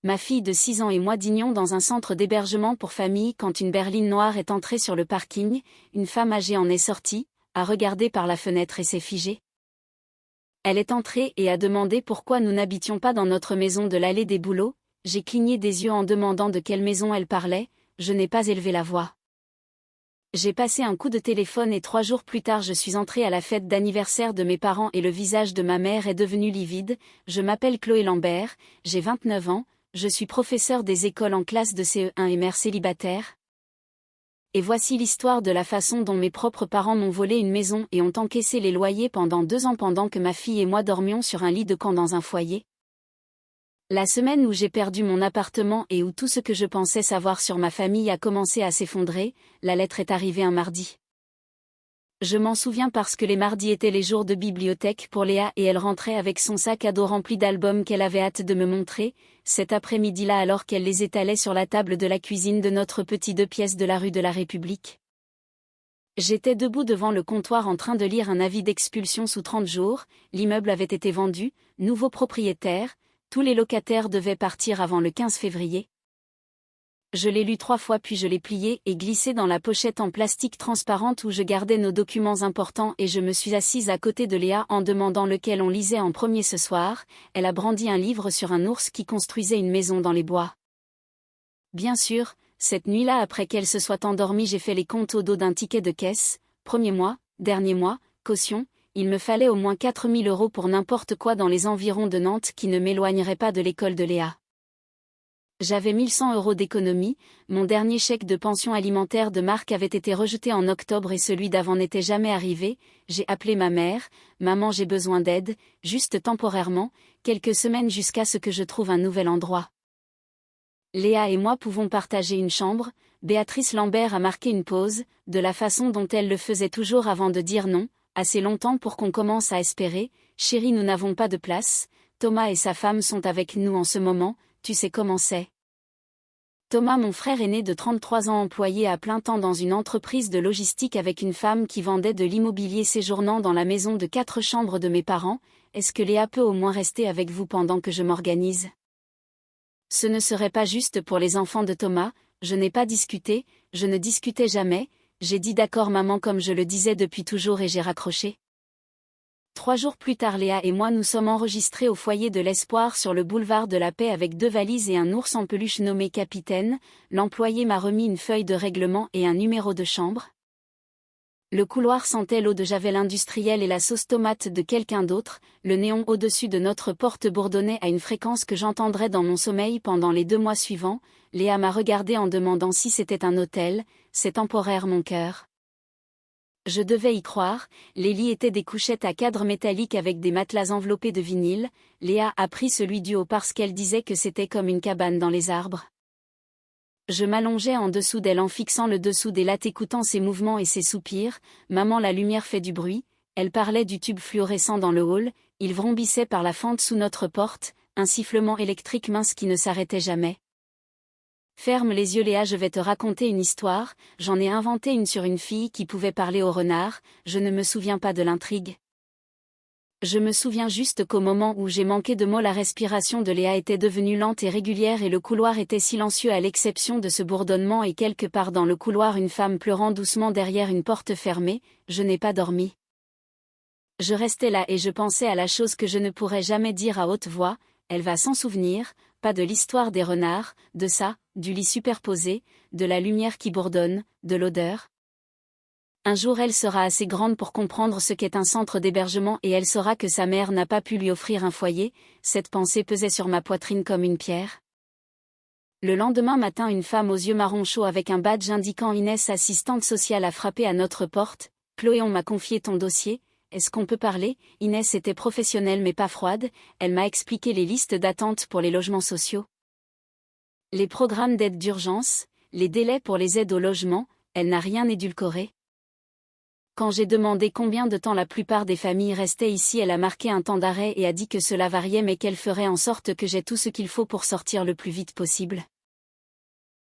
Ma fille de 6 ans et moi dînions dans un centre d'hébergement pour famille quand une berline noire est entrée sur le parking, une femme âgée en est sortie, a regardé par la fenêtre et s'est figée. Elle est entrée et a demandé pourquoi nous n'habitions pas dans notre maison de l'allée des Bouleaux. J'ai cligné des yeux en demandant de quelle maison elle parlait, je n'ai pas élevé la voix. J'ai passé un coup de téléphone et 3 jours plus tard je suis entrée à la fête d'anniversaire de mes parents et le visage de ma mère est devenu livide. Je m'appelle Chloé Lambert, j'ai 29 ans, je suis professeure des écoles en classe de CE1 et mère célibataire. Et voici l'histoire de la façon dont mes propres parents m'ont volé une maison et ont encaissé les loyers pendant 2 ans pendant que ma fille et moi dormions sur un lit de camp dans un foyer. La semaine où j'ai perdu mon appartement et où tout ce que je pensais savoir sur ma famille a commencé à s'effondrer, la lettre est arrivée un mardi. Je m'en souviens parce que les mardis étaient les jours de bibliothèque pour Léa et elle rentrait avec son sac à dos rempli d'albums qu'elle avait hâte de me montrer, cet après-midi-là alors qu'elle les étalait sur la table de la cuisine de notre petit 2 pièces de la rue de la République. J'étais debout devant le comptoir en train de lire un avis d'expulsion sous 30 jours, l'immeuble avait été vendu, nouveau propriétaire, tous les locataires devaient partir avant le 15 février. Je l'ai lu 3 fois puis je l'ai plié et glissé dans la pochette en plastique transparente où je gardais nos documents importants et je me suis assise à côté de Léa en demandant lequel on lisait en premier ce soir. Elle a brandi un livre sur un ours qui construisait une maison dans les bois. Bien sûr, cette nuit-là après qu'elle se soit endormie j'ai fait les comptes au dos d'un ticket de caisse, premier mois, dernier mois, caution, il me fallait au moins 4 000 € pour n'importe quoi dans les environs de Nantes qui ne m'éloignerait pas de l'école de Léa. J'avais 1 100 € d'économie, mon dernier chèque de pension alimentaire de Marc avait été rejeté en octobre et celui d'avant n'était jamais arrivé, j'ai appelé ma mère, maman j'ai besoin d'aide, juste temporairement, quelques semaines jusqu'à ce que je trouve un nouvel endroit. Léa et moi pouvons partager une chambre, Béatrice Lambert a marqué une pause, de la façon dont elle le faisait toujours avant de dire non, assez longtemps pour qu'on commence à espérer, chérie nous n'avons pas de place, Thomas et sa femme sont avec nous en ce moment, tu sais comment c'est. Thomas mon frère aîné de 33 ans employé à plein temps dans une entreprise de logistique avec une femme qui vendait de l'immobilier séjournant dans la maison de 4 chambres de mes parents, est-ce que Léa peut au moins rester avec vous pendant que je m'organise ? Ce ne serait pas juste pour les enfants de Thomas, je n'ai pas discuté, je ne discutais jamais, j'ai dit d'accord maman comme je le disais depuis toujours et j'ai raccroché. 3 jours plus tard Léa et moi nous sommes enregistrés au foyer de l'Espoir sur le boulevard de la Paix avec 2 valises et un ours en peluche nommé Capitaine, l'employé m'a remis une feuille de règlement et un numéro de chambre. Le couloir sentait l'eau de javel industrielle et la sauce tomate de quelqu'un d'autre, le néon au-dessus de notre porte bourdonnait à une fréquence que j'entendrais dans mon sommeil pendant les 2 mois suivants, Léa m'a regardé en demandant si c'était un hôtel, c'est temporaire mon cœur. Je devais y croire, les lits étaient des couchettes à cadre métallique avec des matelas enveloppés de vinyle, Léa a pris celui du haut parce qu'elle disait que c'était comme une cabane dans les arbres. Je m'allongeais en dessous d'elle en fixant le dessous des lattes écoutant ses mouvements et ses soupirs, maman la lumière fait du bruit, elle parlait du tube fluorescent dans le hall, il vrombissait par la fente sous notre porte, un sifflement électrique mince qui ne s'arrêtait jamais. Ferme les yeux Léa je vais te raconter une histoire, j'en ai inventé une sur une fille qui pouvait parler au renard, je ne me souviens pas de l'intrigue. Je me souviens juste qu'au moment où j'ai manqué de mots la respiration de Léa était devenue lente et régulière et le couloir était silencieux à l'exception de ce bourdonnement et quelque part dans le couloir une femme pleurant doucement derrière une porte fermée, je n'ai pas dormi. Je restais là et je pensais à la chose que je ne pourrais jamais dire à haute voix, elle va s'en souvenir, pas de l'histoire des renards, de ça, du lit superposé, de la lumière qui bourdonne, de l'odeur. Un jour elle sera assez grande pour comprendre ce qu'est un centre d'hébergement et elle saura que sa mère n'a pas pu lui offrir un foyer, cette pensée pesait sur ma poitrine comme une pierre. Le lendemain matin une femme aux yeux marron chaud avec un badge indiquant Inès assistante sociale a frappé à notre porte, Chloé on m'a confié ton dossier, est-ce qu'on peut parler ? Inès était professionnelle mais pas froide, elle m'a expliqué les listes d'attente pour les logements sociaux. Les programmes d'aide d'urgence, les délais pour les aides au logement, elle n'a rien édulcoré. Quand j'ai demandé combien de temps la plupart des familles restaient ici elle a marqué un temps d'arrêt et a dit que cela variait mais qu'elle ferait en sorte que j'ai tout ce qu'il faut pour sortir le plus vite possible.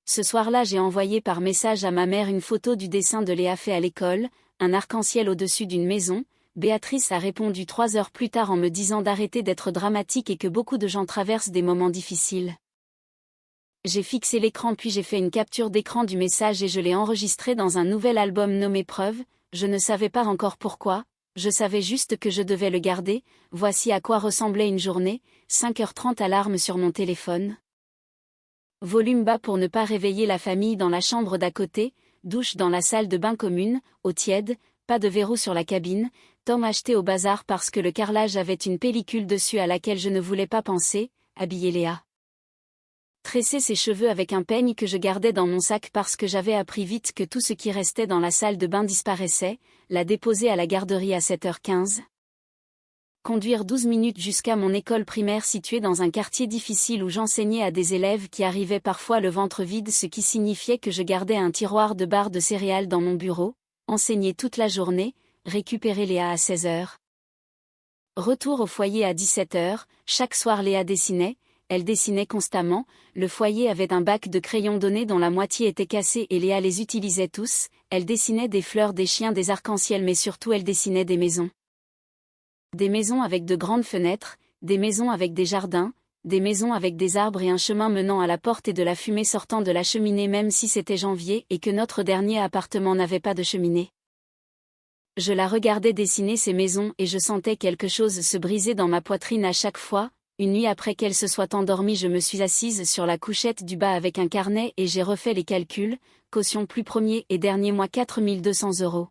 Ce soir-là j'ai envoyé par message à ma mère une photo du dessin de Léa fait à l'école, un arc-en-ciel au-dessus d'une maison. Béatrice a répondu 3 heures plus tard en me disant d'arrêter d'être dramatique et que beaucoup de gens traversent des moments difficiles. J'ai fixé l'écran puis j'ai fait une capture d'écran du message et je l'ai enregistré dans un nouvel album nommé Preuve, je ne savais pas encore pourquoi, je savais juste que je devais le garder, voici à quoi ressemblait une journée, 5h30 alarme sur mon téléphone. Volume bas pour ne pas réveiller la famille dans la chambre d'à côté, douche dans la salle de bain commune, eau tiède, pas de verrou sur la cabine, Tom acheté au bazar parce que le carrelage avait une pellicule dessus à laquelle je ne voulais pas penser, habiller Léa. Tresser ses cheveux avec un peigne que je gardais dans mon sac parce que j'avais appris vite que tout ce qui restait dans la salle de bain disparaissait, la déposer à la garderie à 7h15. Conduire 12 minutes jusqu'à mon école primaire située dans un quartier difficile où j'enseignais à des élèves qui arrivaient parfois le ventre vide, ce qui signifiait que je gardais un tiroir de barres de céréales dans mon bureau, enseigner toute la journée, récupérer Léa à 16h. Retour au foyer à 17h, chaque soir Léa dessinait, elle dessinait constamment, le foyer avait un bac de crayons donnés dont la moitié était cassée et Léa les utilisait tous, elle dessinait des fleurs, des chiens, des arcs-en-ciel mais surtout elle dessinait des maisons. Des maisons avec de grandes fenêtres, des maisons avec des jardins, des maisons avec des arbres et un chemin menant à la porte et de la fumée sortant de la cheminée même si c'était janvier et que notre dernier appartement n'avait pas de cheminée. Je la regardais dessiner ces maisons et je sentais quelque chose se briser dans ma poitrine à chaque fois. Une nuit après qu'elle se soit endormie, je me suis assise sur la couchette du bas avec un carnet et j'ai refait les calculs, caution plus premier et dernier mois 4200 €.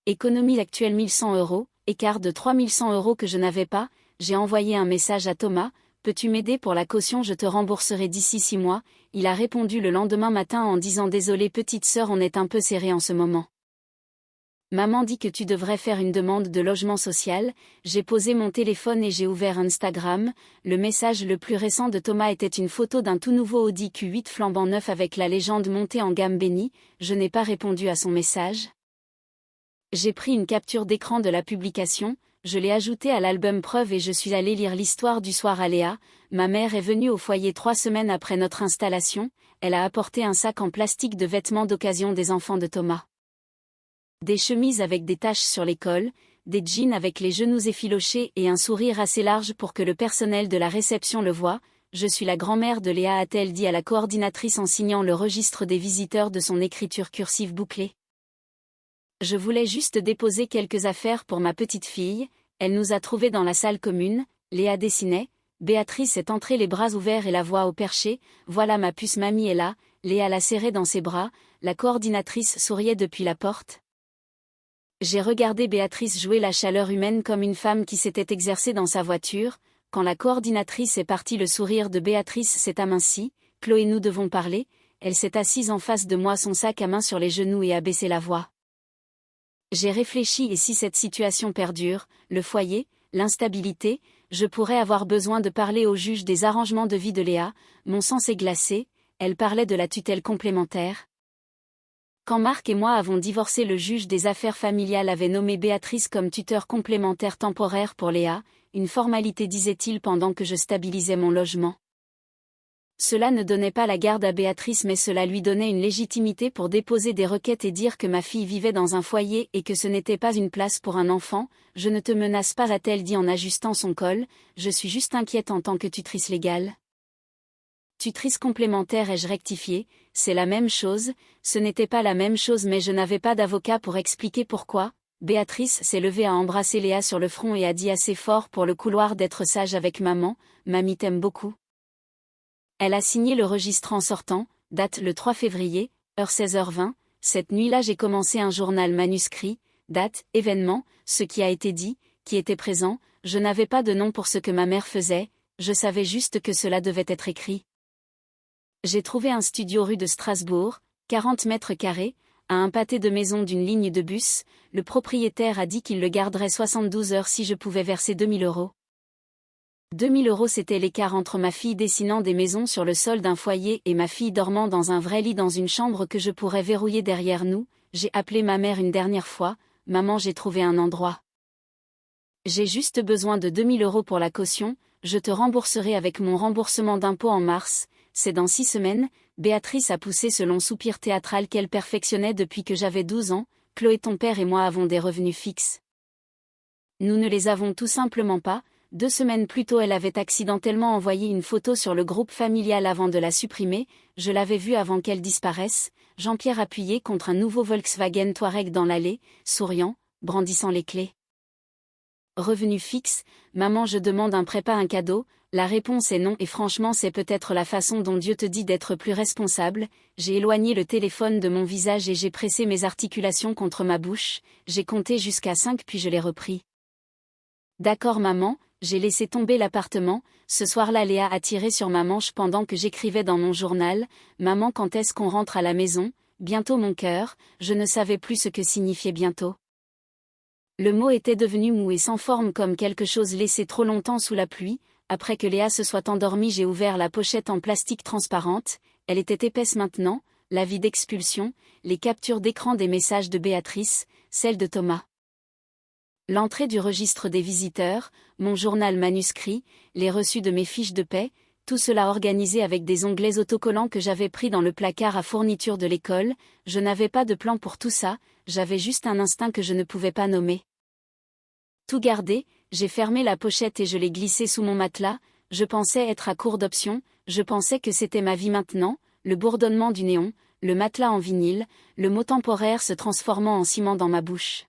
Économie actuelle 1100 €, écart de 3100 € que je n'avais pas, j'ai envoyé un message à Thomas, peux-tu m'aider pour la caution, je te rembourserai d'ici 6 mois, il a répondu le lendemain matin en disant désolé petite sœur, on est un peu serré en ce moment. Maman dit que tu devrais faire une demande de logement social, j'ai posé mon téléphone et j'ai ouvert Instagram, le message le plus récent de Thomas était une photo d'un tout nouveau Audi Q8 flambant neuf avec la légende montée en gamme bénie, je n'ai pas répondu à son message. J'ai pris une capture d'écran de la publication, je l'ai ajoutée à l'album Preuve et je suis allée lire l'histoire du soir à Léa. Ma mère est venue au foyer 3 semaines après notre installation, elle a apporté un sac en plastique de vêtements d'occasion des enfants de Thomas. Des chemises avec des taches sur les cols, des jeans avec les genoux effilochés et un sourire assez large pour que le personnel de la réception le voie. Je suis la grand-mère de Léa, a-t-elle dit à la coordinatrice en signant le registre des visiteurs de son écriture cursive bouclée. Je voulais juste déposer quelques affaires pour ma petite fille, elle nous a trouvés dans la salle commune, Léa dessinait, Béatrice est entrée les bras ouverts et la voix au perché, voilà ma puce mamie est là, Léa l'a serrée dans ses bras, la coordinatrice souriait depuis la porte. J'ai regardé Béatrice jouer la chaleur humaine comme une femme qui s'était exercée dans sa voiture, quand la coordinatrice est partie le sourire de Béatrice s'est aminci, Chloé nous devons parler, elle s'est assise en face de moi son sac à main sur les genoux et a baissé la voix. J'ai réfléchi et si cette situation perdure, le foyer, l'instabilité, je pourrais avoir besoin de parler au juge des arrangements de vie de Léa, mon sang s'est glacé, elle parlait de la tutelle complémentaire. Quand Marc et moi avons divorcé, le juge des affaires familiales avait nommé Béatrice comme tuteur complémentaire temporaire pour Léa, une formalité disait-il pendant que je stabilisais mon logement. Cela ne donnait pas la garde à Béatrice mais cela lui donnait une légitimité pour déposer des requêtes et dire que ma fille vivait dans un foyer et que ce n'était pas une place pour un enfant. Je ne te menace pas, a-t-elle dit en ajustant son col, je suis juste inquiète en tant que tutrice légale. Tutrice complémentaire, ai-je rectifié, c'est la même chose, ce n'était pas la même chose mais je n'avais pas d'avocat pour expliquer pourquoi. Béatrice s'est levée à embrasser Léa sur le front et a dit assez fort pour le couloir d'être sage avec maman, mamie t'aime beaucoup. Elle a signé le registre en sortant, date le 3 février, heure 16h20, cette nuit-là j'ai commencé un journal manuscrit, date, événement, ce qui a été dit, qui était présent, je n'avais pas de nom pour ce que ma mère faisait, je savais juste que cela devait être écrit. J'ai trouvé un studio rue de Strasbourg, 40 mètres carrés, à un pâté de maison d'une ligne de bus, le propriétaire a dit qu'il le garderait 72 heures si je pouvais verser 2000 €. 2000 € c'était l'écart entre ma fille dessinant des maisons sur le sol d'un foyer et ma fille dormant dans un vrai lit dans une chambre que je pourrais verrouiller derrière nous. J'ai appelé ma mère une dernière fois, maman j'ai trouvé un endroit. J'ai juste besoin de 2000 € pour la caution, je te rembourserai avec mon remboursement d'impôt en mars, c'est dans 6 semaines, Béatrice a poussé ce long soupir théâtral qu'elle perfectionnait depuis que j'avais 12 ans, Chloé ton père et moi avons des revenus fixes. Nous ne les avons tout simplement pas, 2 semaines plus tôt elle avait accidentellement envoyé une photo sur le groupe familial avant de la supprimer, je l'avais vue avant qu'elle disparaisse, Jean-Pierre appuyé contre un nouveau Volkswagen Touareg dans l'allée, souriant, brandissant les clés. Revenu fixe, maman je demande un prépa un cadeau, la réponse est non et franchement c'est peut-être la façon dont Dieu te dit d'être plus responsable, j'ai éloigné le téléphone de mon visage et j'ai pressé mes articulations contre ma bouche, j'ai compté jusqu'à 5 puis je l'ai repris. D'accord maman, j'ai laissé tomber l'appartement, ce soir-là Léa a tiré sur ma manche pendant que j'écrivais dans mon journal, maman quand est-ce qu'on rentre à la maison, bientôt mon cœur, je ne savais plus ce que signifiait bientôt. Le mot était devenu mou et sans forme comme quelque chose laissé trop longtemps sous la pluie, après que Léa se soit endormie j'ai ouvert la pochette en plastique transparente, elle était épaisse maintenant, l'avis d'expulsion, les captures d'écran des messages de Béatrice, celles de Thomas. L'entrée du registre des visiteurs, mon journal manuscrit, les reçus de mes fiches de paie, tout cela organisé avec des onglets autocollants que j'avais pris dans le placard à fourniture de l'école, je n'avais pas de plan pour tout ça, j'avais juste un instinct que je ne pouvais pas nommer. Tout gardé, j'ai fermé la pochette et je l'ai glissée sous mon matelas, je pensais être à court d'options, je pensais que c'était ma vie maintenant, le bourdonnement du néon, le matelas en vinyle, le mot temporaire se transformant en ciment dans ma bouche.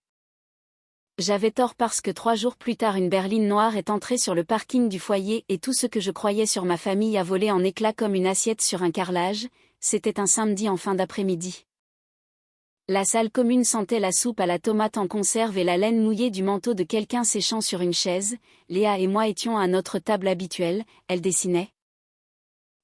J'avais tort parce que 3 jours plus tard une berline noire est entrée sur le parking du foyer et tout ce que je croyais sur ma famille a volé en éclats comme une assiette sur un carrelage, c'était un samedi en fin d'après-midi. La salle commune sentait la soupe à la tomate en conserve et la laine mouillée du manteau de quelqu'un séchant sur une chaise, Léa et moi étions à notre table habituelle, elle dessinait.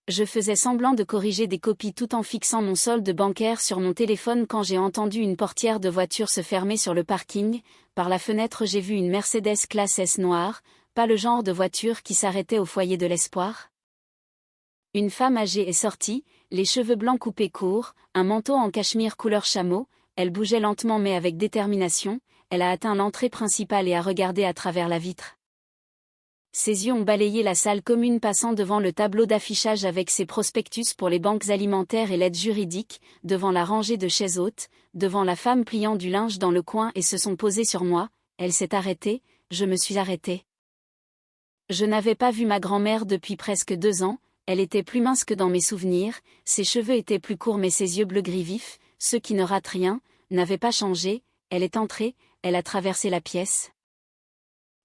Je faisais semblant de corriger des copies tout en fixant mon solde bancaire sur mon téléphone quand j'ai entendu une portière de voiture se fermer sur le parking, par la fenêtre j'ai vu une Mercedes classe S noire, pas le genre de voiture qui s'arrêtait au foyer de l'espoir. Une femme âgée est sortie, les cheveux blancs coupés courts, un manteau en cachemire couleur chameau, elle bougeait lentement mais avec détermination, elle a atteint l'entrée principale et a regardé à travers la vitre. Ses yeux ont balayé la salle commune passant devant le tableau d'affichage avec ses prospectus pour les banques alimentaires et l'aide juridique, devant la rangée de chaises hautes, devant la femme pliant du linge dans le coin et se sont posés sur moi, elle s'est arrêtée, je me suis arrêtée. Je n'avais pas vu ma grand-mère depuis presque 2 ans, elle était plus mince que dans mes souvenirs, ses cheveux étaient plus courts mais ses yeux bleu-gris vifs, ceux qui ne ratent rien, n'avaient pas changé, elle est entrée, elle a traversé la pièce.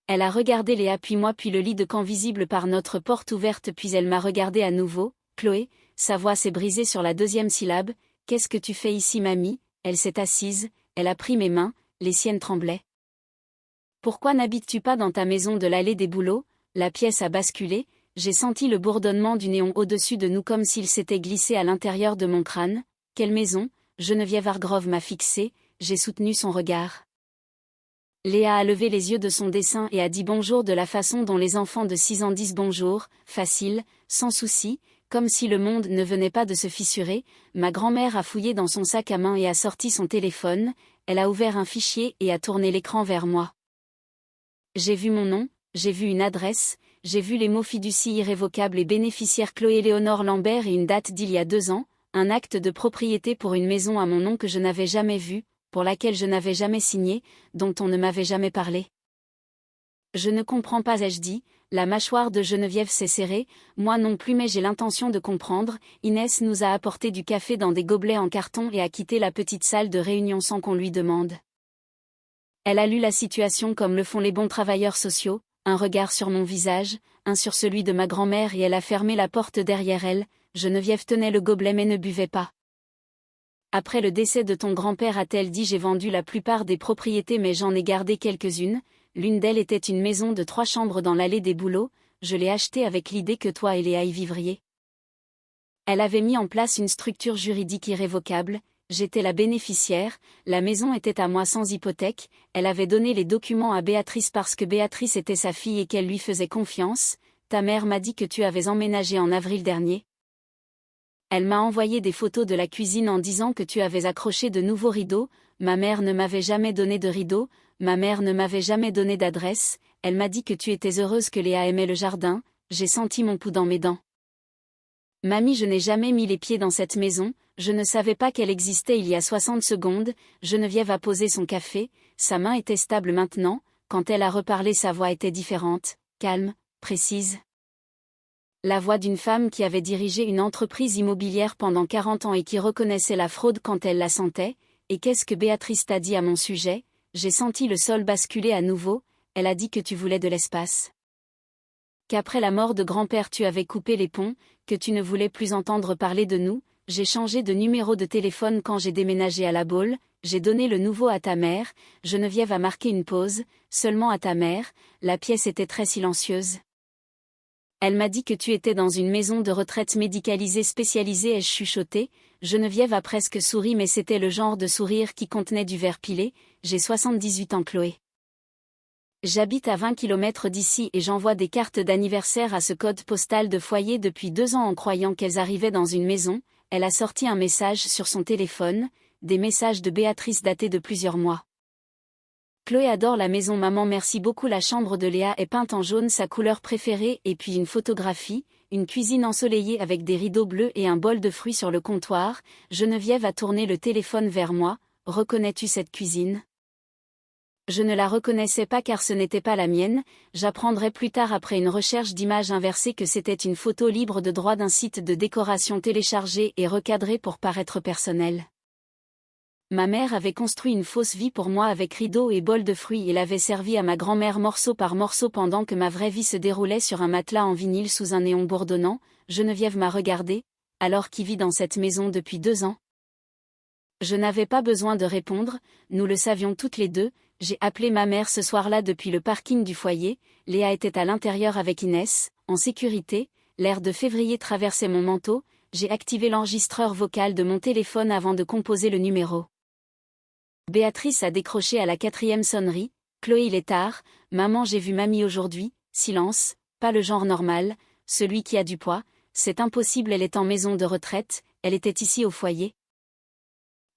Elle a regardé Léa puis moi puis le lit de camp visible par notre porte ouverte puis elle m'a regardé à nouveau, Chloé, sa voix s'est brisée sur la 2e syllabe, « Qu'est-ce que tu fais ici mamie ?» Elle s'est assise, elle a pris mes mains, les siennes tremblaient. « Pourquoi n'habites-tu pas dans ta maison de l'allée des Bouleaux ?» La pièce a basculé, j'ai senti le bourdonnement du néon au-dessus de nous comme s'il s'était glissé à l'intérieur de mon crâne. « Quelle maison ?» Geneviève Hargrove m'a fixé, j'ai soutenu son regard. Léa a levé les yeux de son dessin et a dit bonjour de la façon dont les enfants de 6 ans disent bonjour, facile, sans souci, comme si le monde ne venait pas de se fissurer. Ma grand-mère a fouillé dans son sac à main et a sorti son téléphone, elle a ouvert un fichier et a tourné l'écran vers moi. J'ai vu mon nom, j'ai vu une adresse, j'ai vu les mots fiducie irrévocable et bénéficiaire Chloé Léonore Lambert et une date d'il y a 2 ans, un acte de propriété pour une maison à mon nom que je n'avais jamais vue, pour laquelle je n'avais jamais signé, dont on ne m'avait jamais parlé. Je ne comprends pas, ai-je dit, la mâchoire de Geneviève s'est serrée, moi non plus mais j'ai l'intention de comprendre, Inès nous a apporté du café dans des gobelets en carton et a quitté la petite salle de réunion sans qu'on lui demande. Elle a lu la situation comme le font les bons travailleurs sociaux, un regard sur mon visage, un sur celui de ma grand-mère et elle a fermé la porte derrière elle, Geneviève tenait le gobelet mais ne buvait pas. Après le décès de ton grand-père a-t-elle dit j'ai vendu la plupart des propriétés mais j'en ai gardé quelques-unes, l'une d'elles était une maison de 3 chambres dans l'allée des Bouleaux, je l'ai achetée avec l'idée que toi et Léa y vivriez. Elle avait mis en place une structure juridique irrévocable, j'étais la bénéficiaire, la maison était à moi sans hypothèque, elle avait donné les documents à Béatrice parce que Béatrice était sa fille et qu'elle lui faisait confiance, ta mère m'a dit que tu avais emménagé en avril dernier. Elle m'a envoyé des photos de la cuisine en disant que tu avais accroché de nouveaux rideaux, ma mère ne m'avait jamais donné de rideaux, ma mère ne m'avait jamais donné d'adresse, elle m'a dit que tu étais heureuse que Léa aimait le jardin, j'ai senti mon pouls dans mes dents. Mamie, je n'ai jamais mis les pieds dans cette maison, je ne savais pas qu'elle existait il y a 60 secondes, Geneviève a posé son café, sa main était stable maintenant, quand elle a reparlé sa voix était différente, calme, précise. La voix d'une femme qui avait dirigé une entreprise immobilière pendant 40 ans et qui reconnaissait la fraude quand elle la sentait. Et qu'est-ce que Béatrice t'a dit à mon sujet? J'ai senti le sol basculer à nouveau. Elle a dit que tu voulais de l'espace. Qu'après la mort de grand-père tu avais coupé les ponts, que tu ne voulais plus entendre parler de nous. J'ai changé de numéro de téléphone quand j'ai déménagé à La Baule, j'ai donné le nouveau à ta mère. Geneviève a marqué une pause, seulement à ta mère. La pièce était très silencieuse. Elle m'a dit que tu étais dans une maison de retraite médicalisée spécialisée. Ai-je chuchoté? Geneviève a presque souri, mais c'était le genre de sourire qui contenait du verre pilé. J'ai 78 ans, Chloé. J'habite à 20 km d'ici et j'envoie des cartes d'anniversaire à ce code postal de foyer depuis 2 ans en croyant qu'elles arrivaient dans une maison. Elle a sorti un message sur son téléphone, des messages de Béatrice datés de plusieurs mois. Chloé adore la maison. Maman, merci beaucoup. La chambre de Léa est peinte en jaune, sa couleur préférée, et puis une photographie, une cuisine ensoleillée avec des rideaux bleus et un bol de fruits sur le comptoir. Geneviève a tourné le téléphone vers moi. Reconnais-tu cette cuisine? Je ne la reconnaissais pas car ce n'était pas la mienne. J'apprendrai plus tard après une recherche d'images inversée que c'était une photo libre de droit d'un site de décoration téléchargée et recadrée pour paraître personnelle. Ma mère avait construit une fausse vie pour moi avec rideaux et bol de fruits et l'avait servi à ma grand-mère morceau par morceau pendant que ma vraie vie se déroulait sur un matelas en vinyle sous un néon bourdonnant. Geneviève m'a regardé, alors qui vit dans cette maison depuis 2 ans. Je n'avais pas besoin de répondre, nous le savions toutes les deux. J'ai appelé ma mère ce soir-là depuis le parking du foyer. Léa était à l'intérieur avec Inès, en sécurité. L'air de février traversait mon manteau. J'ai activé l'enregistreur vocal de mon téléphone avant de composer le numéro. Béatrice a décroché à la 4e sonnerie. Chloé, il est tard. Maman, j'ai vu mamie aujourd'hui. Silence, pas le genre normal, celui qui a du poids. C'est impossible, elle est en maison de retraite, elle était ici au foyer.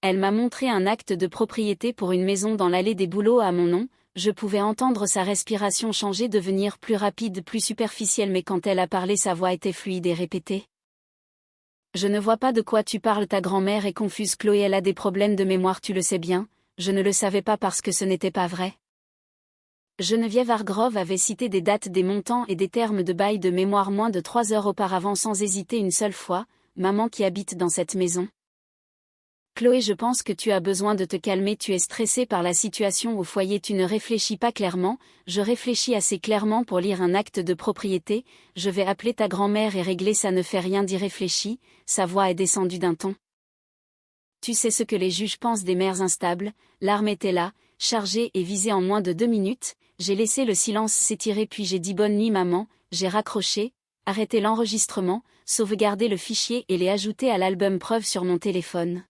Elle m'a montré un acte de propriété pour une maison dans l'allée des Bouleaux à mon nom. Je pouvais entendre sa respiration changer, devenir plus rapide, plus superficielle, mais quand elle a parlé, sa voix était fluide et répétée. Je ne vois pas de quoi tu parles, ta grand-mère est confuse. Chloé, elle a des problèmes de mémoire, tu le sais bien. Je ne le savais pas parce que ce n'était pas vrai. Geneviève Hargrove avait cité des dates, des montants et des termes de bail de mémoire moins de 3 heures auparavant sans hésiter une seule fois. Maman qui habite dans cette maison. Chloé, je pense que tu as besoin de te calmer, tu es stressée par la situation au foyer, tu ne réfléchis pas clairement. Je réfléchis assez clairement pour lire un acte de propriété. Je vais appeler ta grand-mère et régler ça, ne fait rien, d'y réfléchir. Sa voix est descendue d'un ton. Tu sais ce que les juges pensent des mères instables. L'arme était là, chargée et visée en moins de 2 minutes. J'ai laissé le silence s'étirer puis j'ai dit bonne nuit maman. J'ai raccroché, arrêté l'enregistrement, sauvegardé le fichier et l'ai ajouté à l'album preuve sur mon téléphone.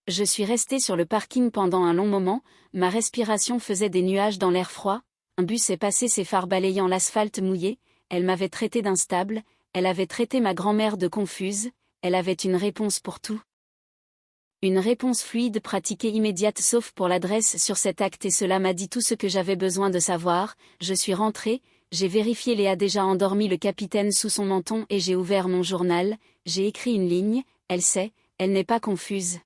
Je suis restée sur le parking pendant un long moment, ma respiration faisait des nuages dans l'air froid. Un bus est passé, ses phares balayant l'asphalte mouillé. Elle m'avait traité d'instable, elle avait traité ma grand-mère de confuse, elle avait une réponse pour tout. Une réponse fluide, pratiquée, immédiate sauf pour l'adresse sur cet acte, et cela m'a dit tout ce que j'avais besoin de savoir. Je suis rentrée, j'ai vérifié, Léa déjà endormi le capitaine sous son menton et j'ai ouvert mon journal, j'ai écrit une ligne. Elle sait, elle n'est pas confuse.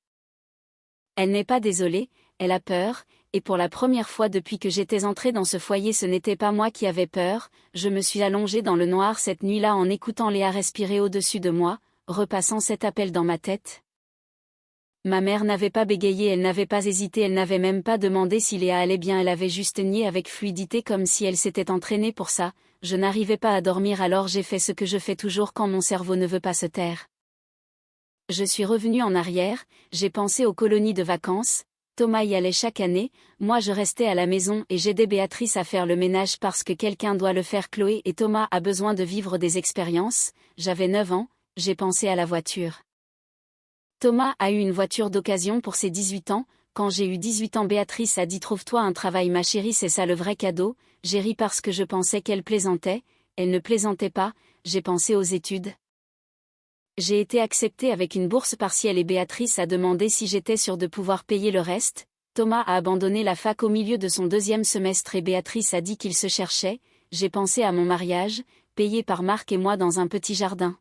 Elle n'est pas désolée, elle a peur, et pour la première fois depuis que j'étais entrée dans ce foyer, ce n'était pas moi qui avais peur. Je me suis allongée dans le noir cette nuit-là en écoutant Léa respirer au-dessus de moi, repassant cet appel dans ma tête. Ma mère n'avait pas bégayé, elle n'avait pas hésité, elle n'avait même pas demandé si Léa allait bien, elle avait juste nié avec fluidité comme si elle s'était entraînée pour ça. Je n'arrivais pas à dormir, alors j'ai fait ce que je fais toujours quand mon cerveau ne veut pas se taire. Je suis revenue en arrière, j'ai pensé aux colonies de vacances. Thomas y allait chaque année, moi je restais à la maison et j'aidais Béatrice à faire le ménage parce que quelqu'un doit le faire. Chloé et Thomas a besoin de vivre des expériences. J'avais 9 ans, j'ai pensé à la voiture. Thomas a eu une voiture d'occasion pour ses 18 ans. Quand j'ai eu 18 ans, Béatrice a dit trouve-toi un travail ma chérie, c'est ça le vrai cadeau. J'ai ri parce que je pensais qu'elle plaisantait, elle ne plaisantait pas, j'ai pensé aux études. J'ai été acceptée avec une bourse partielle et Béatrice a demandé si j'étais sûre de pouvoir payer le reste. Thomas a abandonné la fac au milieu de son 2e semestre et Béatrice a dit qu'il se cherchait. J'ai pensé à mon mariage, payé par Marc et moi dans un petit jardin.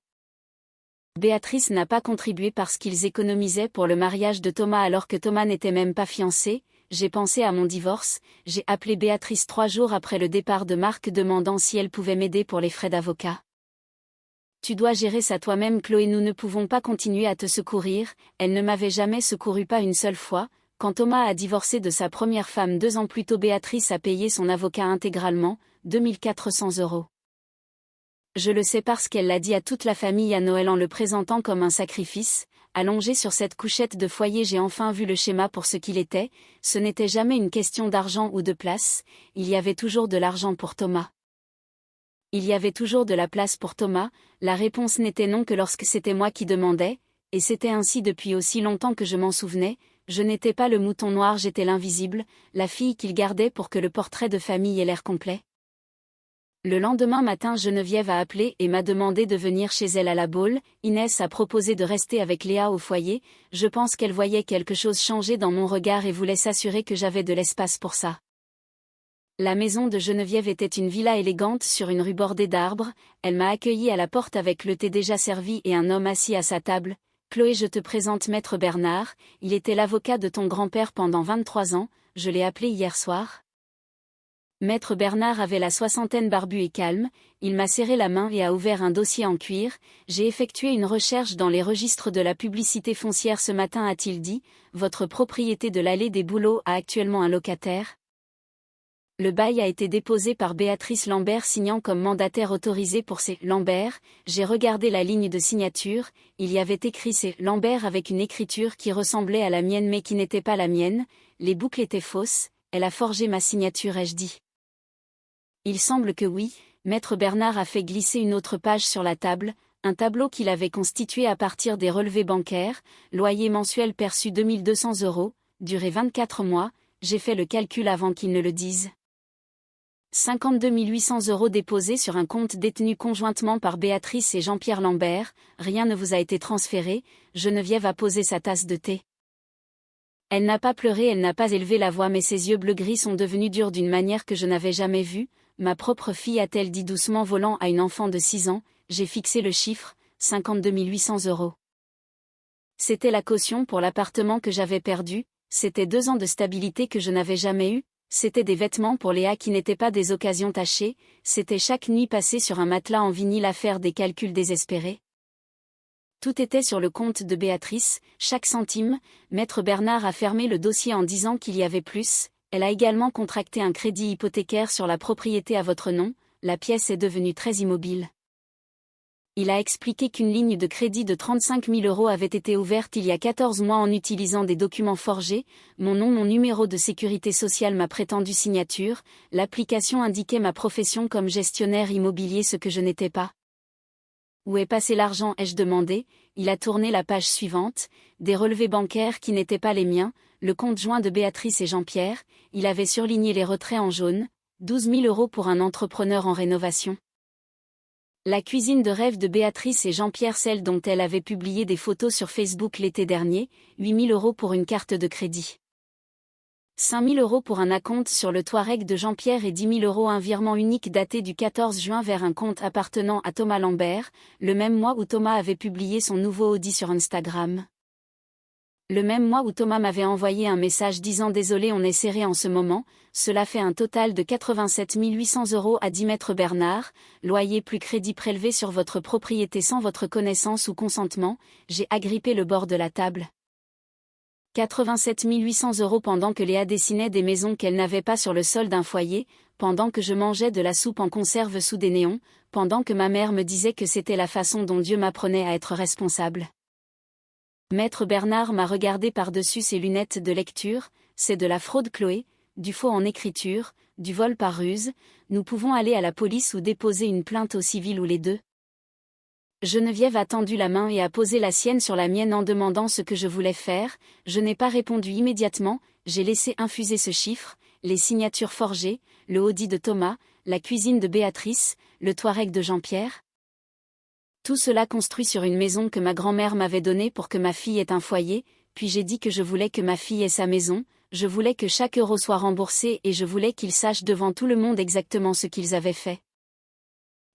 Béatrice n'a pas contribué parce qu'ils économisaient pour le mariage de Thomas alors que Thomas n'était même pas fiancé. j'ai pensé à mon divorce, j'ai appelé Béatrice 3 jours après le départ de Marc demandant si elle pouvait m'aider pour les frais d'avocat. Tu dois gérer ça toi-même Chloé, nous ne pouvons pas continuer à te secourir, elle ne m'avait jamais secouru pas une seule fois. Quand Thomas a divorcé de sa première femme 2 ans plus tôt, Béatrice a payé son avocat intégralement, 2400 €. Je le sais parce qu'elle l'a dit à toute la famille à Noël en le présentant comme un sacrifice. Allongé sur cette couchette de foyer, j'ai enfin vu le schéma pour ce qu'il était, ce n'était jamais une question d'argent ou de place, il y avait toujours de l'argent pour Thomas. Il y avait toujours de la place pour Thomas, la réponse n'était non que lorsque c'était moi qui demandais, et c'était ainsi depuis aussi longtemps que je m'en souvenais, je n'étais pas le mouton noir, j'étais l'invisible, la fille qu'il gardait pour que le portrait de famille ait l'air complet. Le lendemain matin, Geneviève a appelé et m'a demandé de venir chez elle à la Baule. Inès a proposé de rester avec Léa au foyer, je pense qu'elle voyait quelque chose changer dans mon regard et voulait s'assurer que j'avais de l'espace pour ça. La maison de Geneviève était une villa élégante sur une rue bordée d'arbres, elle m'a accueilli à la porte avec le thé déjà servi et un homme assis à sa table. Chloé, je te présente Maître Bernard, il était l'avocat de ton grand-père pendant 23 ans, je l'ai appelé hier soir. Maître Bernard avait la soixantaine, barbu et calme, il m'a serré la main et a ouvert un dossier en cuir. J'ai effectué une recherche dans les registres de la publicité foncière ce matin, a-t-il dit, votre propriété de l'allée des Bouleaux a actuellement un locataire. Le bail a été déposé par Béatrice Lambert signant comme mandataire autorisé pour ces Lambert. J'ai regardé la ligne de signature, il y avait écrit ces Lambert avec une écriture qui ressemblait à la mienne mais qui n'était pas la mienne, les boucles étaient fausses, elle a forgé ma signature, ai-je dit. Il semble que oui, Maître Bernard a fait glisser une autre page sur la table, un tableau qu'il avait constitué à partir des relevés bancaires, loyer mensuel perçu 2200 €, durée 24 mois, j'ai fait le calcul avant qu'il ne le dise. 52 800 € déposés sur un compte détenu conjointement par Béatrice et Jean-Pierre Lambert, rien ne vous a été transféré, Geneviève a posé sa tasse de thé. Elle n'a pas pleuré, elle n'a pas élevé la voix mais ses yeux bleu-gris sont devenus durs d'une manière que je n'avais jamais vue. Ma propre fille, a-t-elle dit doucement volant à une enfant de 6 ans, j'ai fixé le chiffre, 52 800 €. C'était la caution pour l'appartement que j'avais perdu, c'était 2 ans de stabilité que je n'avais jamais eu. C'était des vêtements pour Léa qui n'étaient pas des occasions tachées, c'était chaque nuit passée sur un matelas en vinyle à faire des calculs désespérés. Tout était sur le compte de Béatrice, chaque centime. Maître Bernard a fermé le dossier en disant qu'il y avait plus, elle a également contracté un crédit hypothécaire sur la propriété à votre nom, la pièce est devenue très immobile. Il a expliqué qu'une ligne de crédit de 35 000 € avait été ouverte il y a 14 mois en utilisant des documents forgés, mon nom, mon numéro de sécurité sociale, ma prétendue signature, l'application indiquait ma profession comme gestionnaire immobilier, ce que je n'étais pas. Où est passé l'argent, ai-je demandé, il a tourné la page suivante, des relevés bancaires qui n'étaient pas les miens, le compte joint de Béatrice et Jean-Pierre, il avait surligné les retraits en jaune, 12 000 € pour un entrepreneur en rénovation. La cuisine de rêve de Béatrice et Jean-Pierre, celle dont elle avait publié des photos sur Facebook l'été dernier, 8 000 € pour une carte de crédit. 5 000 € pour un acompte sur le Touareg de Jean-Pierre et 10 000 € un virement unique daté du 14 juin vers un compte appartenant à Thomas Lambert, le même mois où Thomas avait publié son nouveau Audi sur Instagram. Le même mois où Thomas m'avait envoyé un message disant « Désolé, on est serré en ce moment », cela fait un total de 87 800 € à 10 Maître Bernard, loyer plus crédit prélevé sur votre propriété sans votre connaissance ou consentement, j'ai agrippé le bord de la table. 87 800 € pendant que Léa dessinait des maisons qu'elle n'avait pas sur le sol d'un foyer, pendant que je mangeais de la soupe en conserve sous des néons, pendant que ma mère me disait que c'était la façon dont Dieu m'apprenait à être responsable. Maître Bernard m'a regardé par-dessus ses lunettes de lecture, c'est de la fraude Chloé, du faux en écriture, du vol par ruse, nous pouvons aller à la police ou déposer une plainte au civil ou les deux. Geneviève a tendu la main et a posé la sienne sur la mienne en demandant ce que je voulais faire, je n'ai pas répondu immédiatement, j'ai laissé infuser ce chiffre, les signatures forgées, le Audi de Thomas, la cuisine de Béatrice, le Touareg de Jean-Pierre. Tout cela construit sur une maison que ma grand-mère m'avait donnée pour que ma fille ait un foyer, puis j'ai dit que je voulais que ma fille ait sa maison, je voulais que chaque euro soit remboursé et je voulais qu'ils sachent devant tout le monde exactement ce qu'ils avaient fait.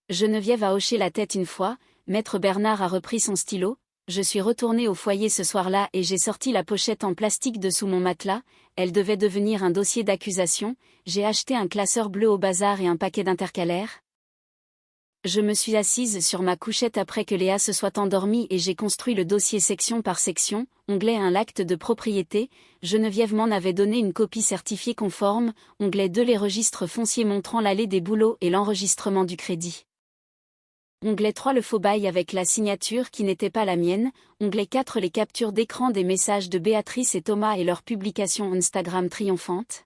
Geneviève a hoché la tête une fois, Maître Bernard a repris son stylo, Je suis retournée au foyer ce soir-là et j'ai sorti la pochette en plastique de sous mon matelas, elle devait devenir un dossier d'accusation, j'ai acheté un classeur bleu au bazar et un paquet d'intercalaires. Je me suis assise sur ma couchette après que Léa se soit endormie et j'ai construit le dossier section par section, onglet 1 l'acte de propriété, Geneviève m'en avait donné une copie certifiée conforme, onglet 2 les registres fonciers montrant l'allée des boulots et l'enregistrement du crédit. Onglet 3 le faux bail avec la signature qui n'était pas la mienne, onglet 4 les captures d'écran des messages de Béatrice et Thomas et leur publication Instagram triomphante.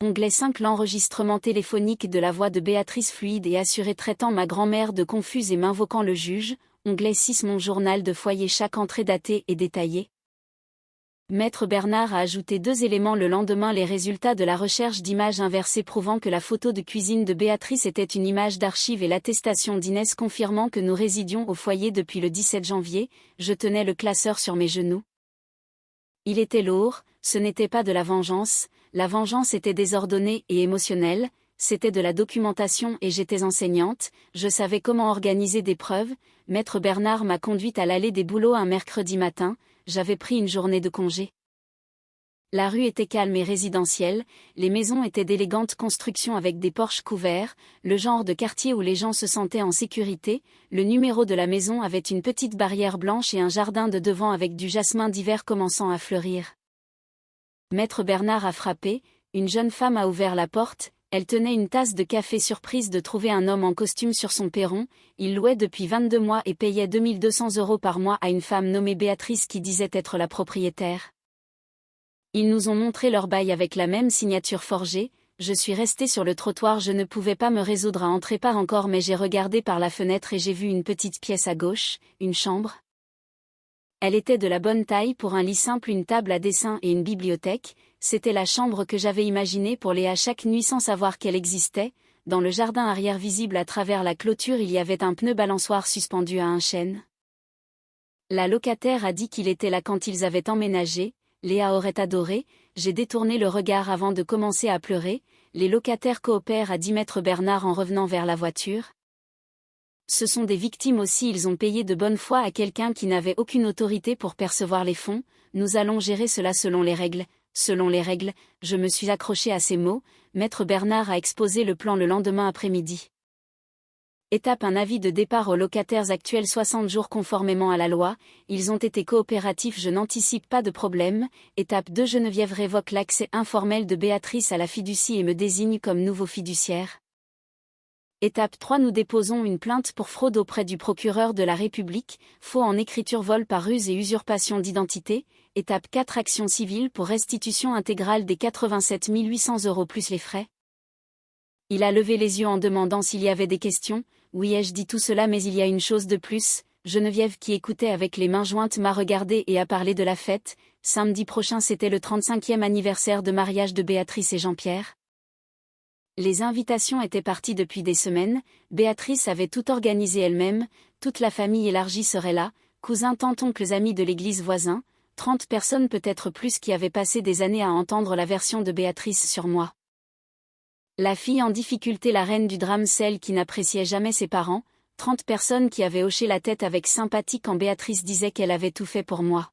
Onglet 5 l'enregistrement téléphonique de la voix de Béatrice fluide et assurée traitant ma grand-mère de confuse et m'invoquant le juge, onglet 6 mon journal de foyer chaque entrée datée et détaillée. Maître Bernard a ajouté 2 éléments le lendemain les résultats de la recherche d'images inversées prouvant que la photo de cuisine de Béatrice était une image d'archive et l'attestation d'Inès confirmant que nous résidions au foyer depuis le 17 janvier, je tenais le classeur sur mes genoux. Il était lourd, ce n'était pas de la vengeance était désordonnée et émotionnelle, c'était de la documentation et j'étais enseignante, je savais comment organiser des preuves, Maître Bernard m'a conduite à l'allée des boulots un mercredi matin, j'avais pris une journée de congé. La rue était calme et résidentielle, les maisons étaient d'élégantes constructions avec des porches couverts, le genre de quartier où les gens se sentaient en sécurité, le numéro de la maison avait une petite barrière blanche et un jardin de devant avec du jasmin d'hiver commençant à fleurir. Maître Bernard a frappé, une jeune femme a ouvert la porte, elle tenait une tasse de café surprise de trouver un homme en costume sur son perron, il louait depuis 22 mois et payait 2200 € par mois à une femme nommée Béatrice qui disait être la propriétaire. Ils nous ont montré leur bail avec la même signature forgée, je suis restée sur le trottoir je ne pouvais pas me résoudre à entrer par encore mais j'ai regardé par la fenêtre et j'ai vu une petite pièce à gauche, une chambre. Elle était de la bonne taille pour un lit simple, une table à dessin et une bibliothèque, c'était la chambre que j'avais imaginée pour Léa chaque nuit sans savoir qu'elle existait, dans le jardin arrière visible à travers la clôture il y avait un pneu balançoire suspendu à un chêne. La locataire a dit qu'il était là quand ils avaient emménagé, Léa aurait adoré, j'ai détourné le regard avant de commencer à pleurer, les locataires coopèrent a dit Maître Bernard en revenant vers la voiture. Ce sont des victimes aussi ils ont payé de bonne foi à quelqu'un qui n'avait aucune autorité pour percevoir les fonds, nous allons gérer cela selon les règles, je me suis accroché à ces mots, Maître Bernard a exposé le plan le lendemain après-midi. Étape 1 avis de départ aux locataires actuels 60 jours conformément à la loi, ils ont été coopératifs je n'anticipe pas de problème, étape 2 Geneviève révoque l'accès informel de Béatrice à la fiducie et me désigne comme nouveau fiduciaire. Étape 3 nous déposons une plainte pour fraude auprès du procureur de la République, faux en écriture vol par ruse et usurpation d'identité, étape 4 action civile pour restitution intégrale des 87 800 € plus les frais. Il a levé les yeux en demandant s'il y avait des questions, oui ai-je dit tout cela mais il y a une chose de plus, Geneviève qui écoutait avec les mains jointes m'a regardé et a parlé de la fête, samedi prochain c'était le 35e anniversaire de mariage de Béatrice et Jean-Pierre. Les invitations étaient parties depuis des semaines, Béatrice avait tout organisé elle-même, toute la famille élargie serait là, cousins, tantes, oncles, amis de l'église voisin, 30 personnes peut-être plus qui avaient passé des années à entendre la version de Béatrice sur moi. La fille en difficulté, la reine du drame, celle qui n'appréciait jamais ses parents, 30 personnes qui avaient hoché la tête avec sympathie quand Béatrice disait qu'elle avait tout fait pour moi.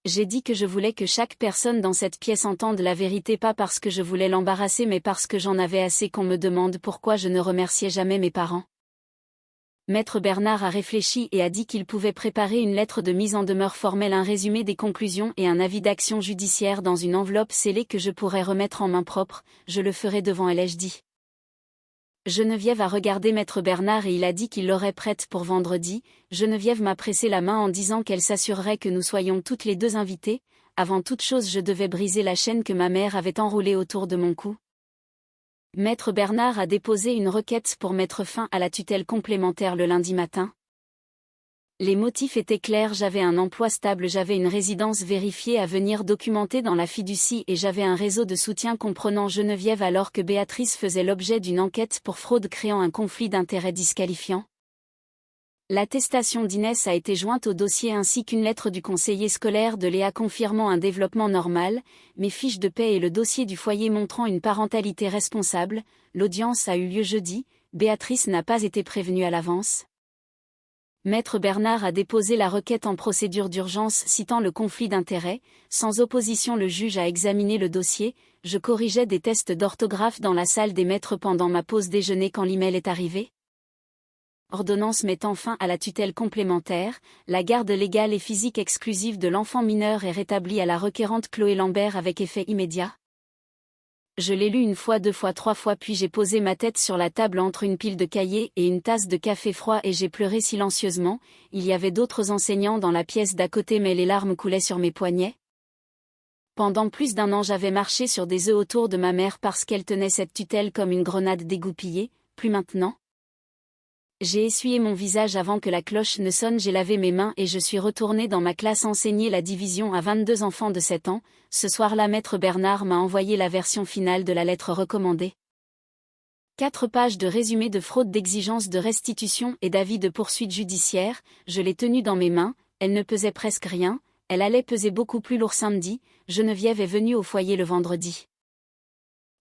J'ai dit que je voulais que chaque personne dans cette pièce entende la vérité pas parce que je voulais l'embarrasser mais parce que j'en avais assez qu'on me demande pourquoi je ne remerciais jamais mes parents. Maître Bernard a réfléchi et a dit qu'il pouvait préparer une lettre de mise en demeure formelle, un résumé des conclusions et un avis d'action judiciaire dans une enveloppe scellée que je pourrais remettre en main propre, je le ferai devant elle ai-je dit. Geneviève a regardé Maître Bernard et il a dit qu'il l'aurait prête pour vendredi. Geneviève m'a pressé la main en disant qu'elle s'assurerait que nous soyons toutes les deux invitées. Avant toute chose je devais briser la chaîne que ma mère avait enroulée autour de mon cou. Maître Bernard a déposé une requête pour mettre fin à la tutelle complémentaire le lundi matin. Les motifs étaient clairs, j'avais un emploi stable, j'avais une résidence vérifiée à venir documenter dans la fiducie et j'avais un réseau de soutien comprenant Geneviève alors que Béatrice faisait l'objet d'une enquête pour fraude créant un conflit d'intérêts disqualifiant. L'attestation d'Inès a été jointe au dossier ainsi qu'une lettre du conseiller scolaire de Léa confirmant un développement normal, mes fiches de paie et le dossier du foyer montrant une parentalité responsable. L'audience a eu lieu jeudi, Béatrice n'a pas été prévenue à l'avance. Maître Bernard a déposé la requête en procédure d'urgence citant le conflit d'intérêts. Sans opposition, le juge a examiné le dossier. Je corrigeais des tests d'orthographe dans la salle des maîtres pendant ma pause déjeuner quand l'email est arrivé. Ordonnance mettant fin à la tutelle complémentaire. La garde légale et physique exclusive de l'enfant mineur est rétablie à la requérante Chloé Lambert avec effet immédiat. Je l'ai lu une fois, deux fois, trois fois, puis j'ai posé ma tête sur la table entre une pile de cahiers et une tasse de café froid et j'ai pleuré silencieusement. Il y avait d'autres enseignants dans la pièce d'à côté mais les larmes coulaient sur mes poignets. Pendant plus d'1 an j'avais marché sur des œufs autour de ma mère parce qu'elle tenait cette tutelle comme une grenade dégoupillée, plus maintenant. J'ai essuyé mon visage avant que la cloche ne sonne, j'ai lavé mes mains et je suis retournée dans ma classe enseigner la division à 22 enfants de 7 ans. Ce soir-là, Maître Bernard m'a envoyé la version finale de la lettre recommandée. 4 pages de résumé de fraude, d'exigence de restitution et d'avis de poursuite judiciaire. Je l'ai tenue dans mes mains, elle ne pesait presque rien, elle allait peser beaucoup plus lourd samedi. Geneviève est venue au foyer le vendredi.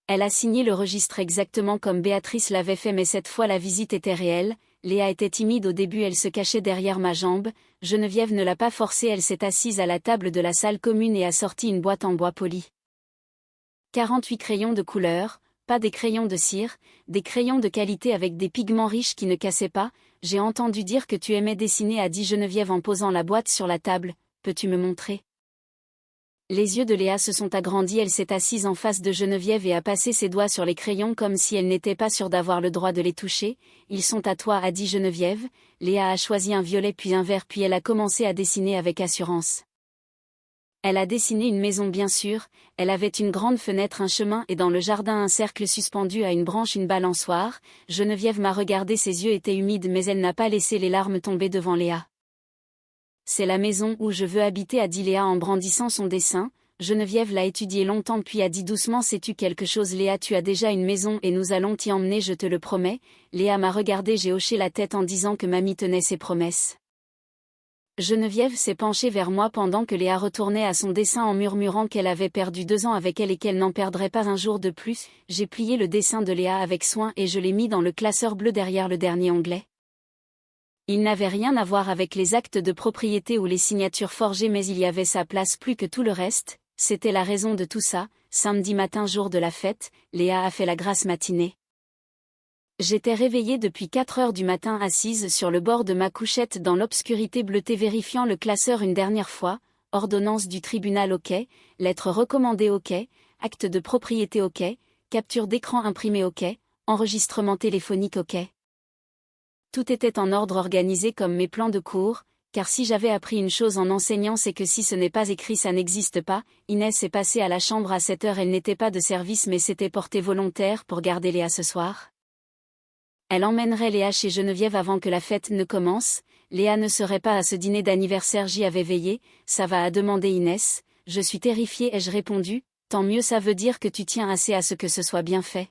Elle a signé le registre exactement comme Béatrice l'avait fait, mais cette fois la visite était réelle. Léa était timide au début, elle se cachait derrière ma jambe. Geneviève ne l'a pas forcée, elle s'est assise à la table de la salle commune et a sorti une boîte en bois poli. 48 crayons de couleur, pas des crayons de cire, des crayons de qualité avec des pigments riches qui ne cassaient pas. J'ai entendu dire que tu aimais dessiner, a dit Geneviève en posant la boîte sur la table. Peux-tu me montrer ? Les yeux de Léa se sont agrandis, elle s'est assise en face de Geneviève et a passé ses doigts sur les crayons comme si elle n'était pas sûre d'avoir le droit de les toucher. Ils sont à toi, a dit Geneviève. Léa a choisi un violet puis un vert puis elle a commencé à dessiner avec assurance. Elle a dessiné une maison bien sûr, elle avait une grande fenêtre, un chemin et dans le jardin un cercle suspendu à une branche, une balançoire. Geneviève m'a regardé, ses yeux étaient humides mais elle n'a pas laissé les larmes tomber devant Léa. C'est la maison où je veux habiter, a dit Léa en brandissant son dessin. Geneviève l'a étudié longtemps puis a dit doucement, sais-tu quelque chose Léa, tu as déjà une maison et nous allons t'y emmener, je te le promets. Léa m'a regardé, j'ai hoché la tête en disant que mamie tenait ses promesses. Geneviève s'est penchée vers moi pendant que Léa retournait à son dessin en murmurant qu'elle avait perdu 2 ans avec elle et qu'elle n'en perdrait pas un jour de plus. J'ai plié le dessin de Léa avec soin et je l'ai mis dans le classeur bleu derrière le dernier onglet. Il n'avait rien à voir avec les actes de propriété ou les signatures forgées mais il y avait sa place plus que tout le reste, c'était la raison de tout ça. Samedi matin, jour de la fête, Léa a fait la grasse matinée. J'étais réveillée depuis 4 heures du matin assise sur le bord de ma couchette dans l'obscurité bleutée vérifiant le classeur une dernière fois, ordonnance du tribunal OK, lettre recommandée OK, acte de propriété OK, capture d'écran imprimée OK, enregistrement téléphonique OK. Tout était en ordre, organisé comme mes plans de cours, car si j'avais appris une chose en enseignant, c'est que si ce n'est pas écrit ça n'existe pas. Inès est passée à la chambre à 7 heures, elle n'était pas de service mais s'était portée volontaire pour garder Léa ce soir. Elle emmènerait Léa chez Geneviève avant que la fête ne commence. Léa ne serait pas à ce dîner d'anniversaire, j'y avais veillé. Ça va, a demandé Inès. Je suis terrifiée, ai-je répondu. Tant mieux, ça veut dire que tu tiens assez à ce que ce soit bien fait.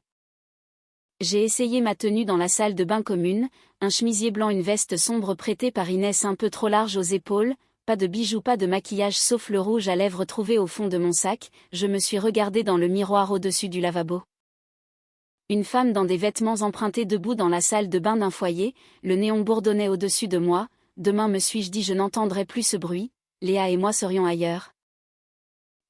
J'ai essayé ma tenue dans la salle de bain commune, un chemisier blanc, une veste sombre prêtée par Inès un peu trop large aux épaules, pas de bijoux, pas de maquillage sauf le rouge à lèvres trouvé au fond de mon sac. Je me suis regardée dans le miroir au-dessus du lavabo. Une femme dans des vêtements empruntés debout dans la salle de bain d'un foyer, le néon bourdonnait au-dessus de moi. Demain, me suis-je dit, je n'entendrai plus ce bruit, Léa et moi serions ailleurs.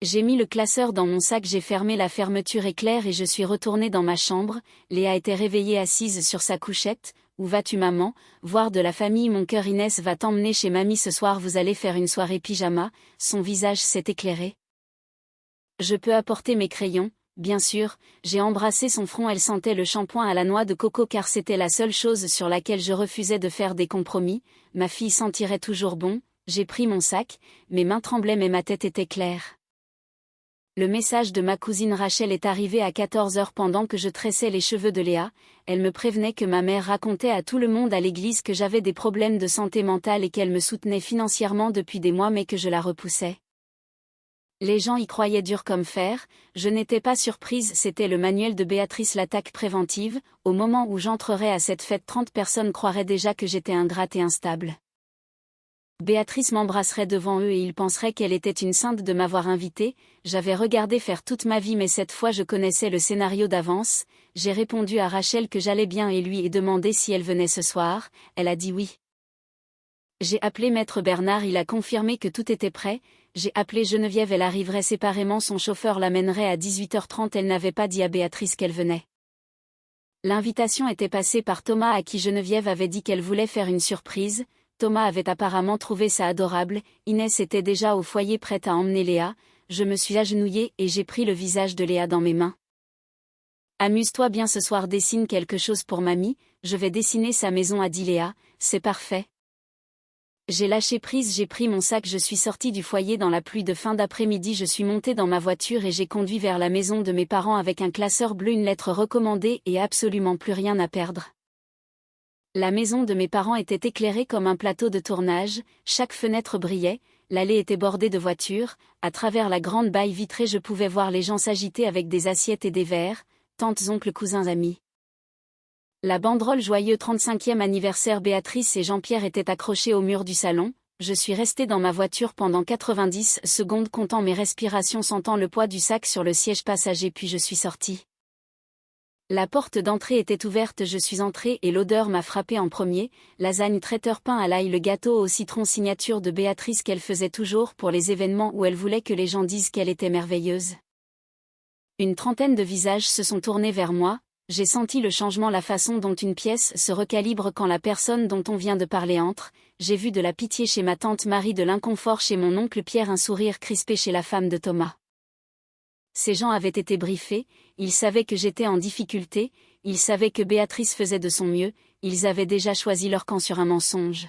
J'ai mis le classeur dans mon sac, j'ai fermé la fermeture éclair et je suis retournée dans ma chambre. Léa était réveillée assise sur sa couchette. Où vas-tu maman? Voir de la famille, mon cœur. Inès va t'emmener chez mamie ce soir, vous allez faire une soirée pyjama. Son visage s'est éclairé. Je peux apporter mes crayons, bien sûr. J'ai embrassé son front, elle sentait le shampoing à la noix de coco car c'était la seule chose sur laquelle je refusais de faire des compromis. Ma fille sentirait toujours bon. J'ai pris mon sac, mes mains tremblaient mais ma tête était claire. Le message de ma cousine Rachel est arrivé à 14 heures pendant que je tressais les cheveux de Léa. Elle me prévenait que ma mère racontait à tout le monde à l'église que j'avais des problèmes de santé mentale et qu'elle me soutenait financièrement depuis des mois mais que je la repoussais. Les gens y croyaient dur comme fer, je n'étais pas surprise, c'était le manuel de Béatrice, l'attaque préventive. Au moment où j'entrerais à cette fête, 30 personnes croiraient déjà que j'étais ingrate et instable. Béatrice m'embrasserait devant eux et ils penseraient qu'elle était une sainte de m'avoir invitée. J'avais regardé faire toute ma vie mais cette fois je connaissais le scénario d'avance. J'ai répondu à Rachel que j'allais bien et lui ai demandé si elle venait ce soir. Elle a dit oui. J'ai appelé Maître Bernard, il a confirmé que tout était prêt. J'ai appelé Geneviève, elle arriverait séparément, son chauffeur l'amènerait à 18h30, elle n'avait pas dit à Béatrice qu'elle venait. L'invitation était passée par Thomas à qui Geneviève avait dit qu'elle voulait faire une surprise. Thomas avait apparemment trouvé ça adorable. Inès était déjà au foyer prête à emmener Léa. Je me suis agenouillée et j'ai pris le visage de Léa dans mes mains. Amuse-toi bien ce soir, dessine quelque chose pour mamie, je vais dessiner sa maison, a dit Léa, c'est parfait. J'ai lâché prise, j'ai pris mon sac, je suis sortie du foyer dans la pluie de fin d'après-midi, je suis montée dans ma voiture et j'ai conduit vers la maison de mes parents avec un classeur bleu, une lettre recommandée et absolument plus rien à perdre. La maison de mes parents était éclairée comme un plateau de tournage, chaque fenêtre brillait, l'allée était bordée de voitures, à travers la grande baille vitrée je pouvais voir les gens s'agiter avec des assiettes et des verres, tantes, oncles, cousins, amis. La banderole joyeux 35e anniversaire Béatrice et Jean-Pierre était accrochée au mur du salon. Je suis restée dans ma voiture pendant 90 secondes comptant mes respirations, sentant le poids du sac sur le siège passager, puis je suis sortie. La porte d'entrée était ouverte, je suis entrée et l'odeur m'a frappée en premier, lasagne traiteur, pain à l'ail, le gâteau au citron signature de Béatrice qu'elle faisait toujours pour les événements où elle voulait que les gens disent qu'elle était merveilleuse. Une trentaine de visages se sont tournés vers moi. J'ai senti le changement, la façon dont une pièce se recalibre quand la personne dont on vient de parler entre. J'ai vu de la pitié chez ma tante Marie, de l'inconfort chez mon oncle Pierre, un sourire crispé chez la femme de Thomas. Ces gens avaient été briefés, ils savaient que j'étais en difficulté, ils savaient que Béatrice faisait de son mieux, ils avaient déjà choisi leur camp sur un mensonge.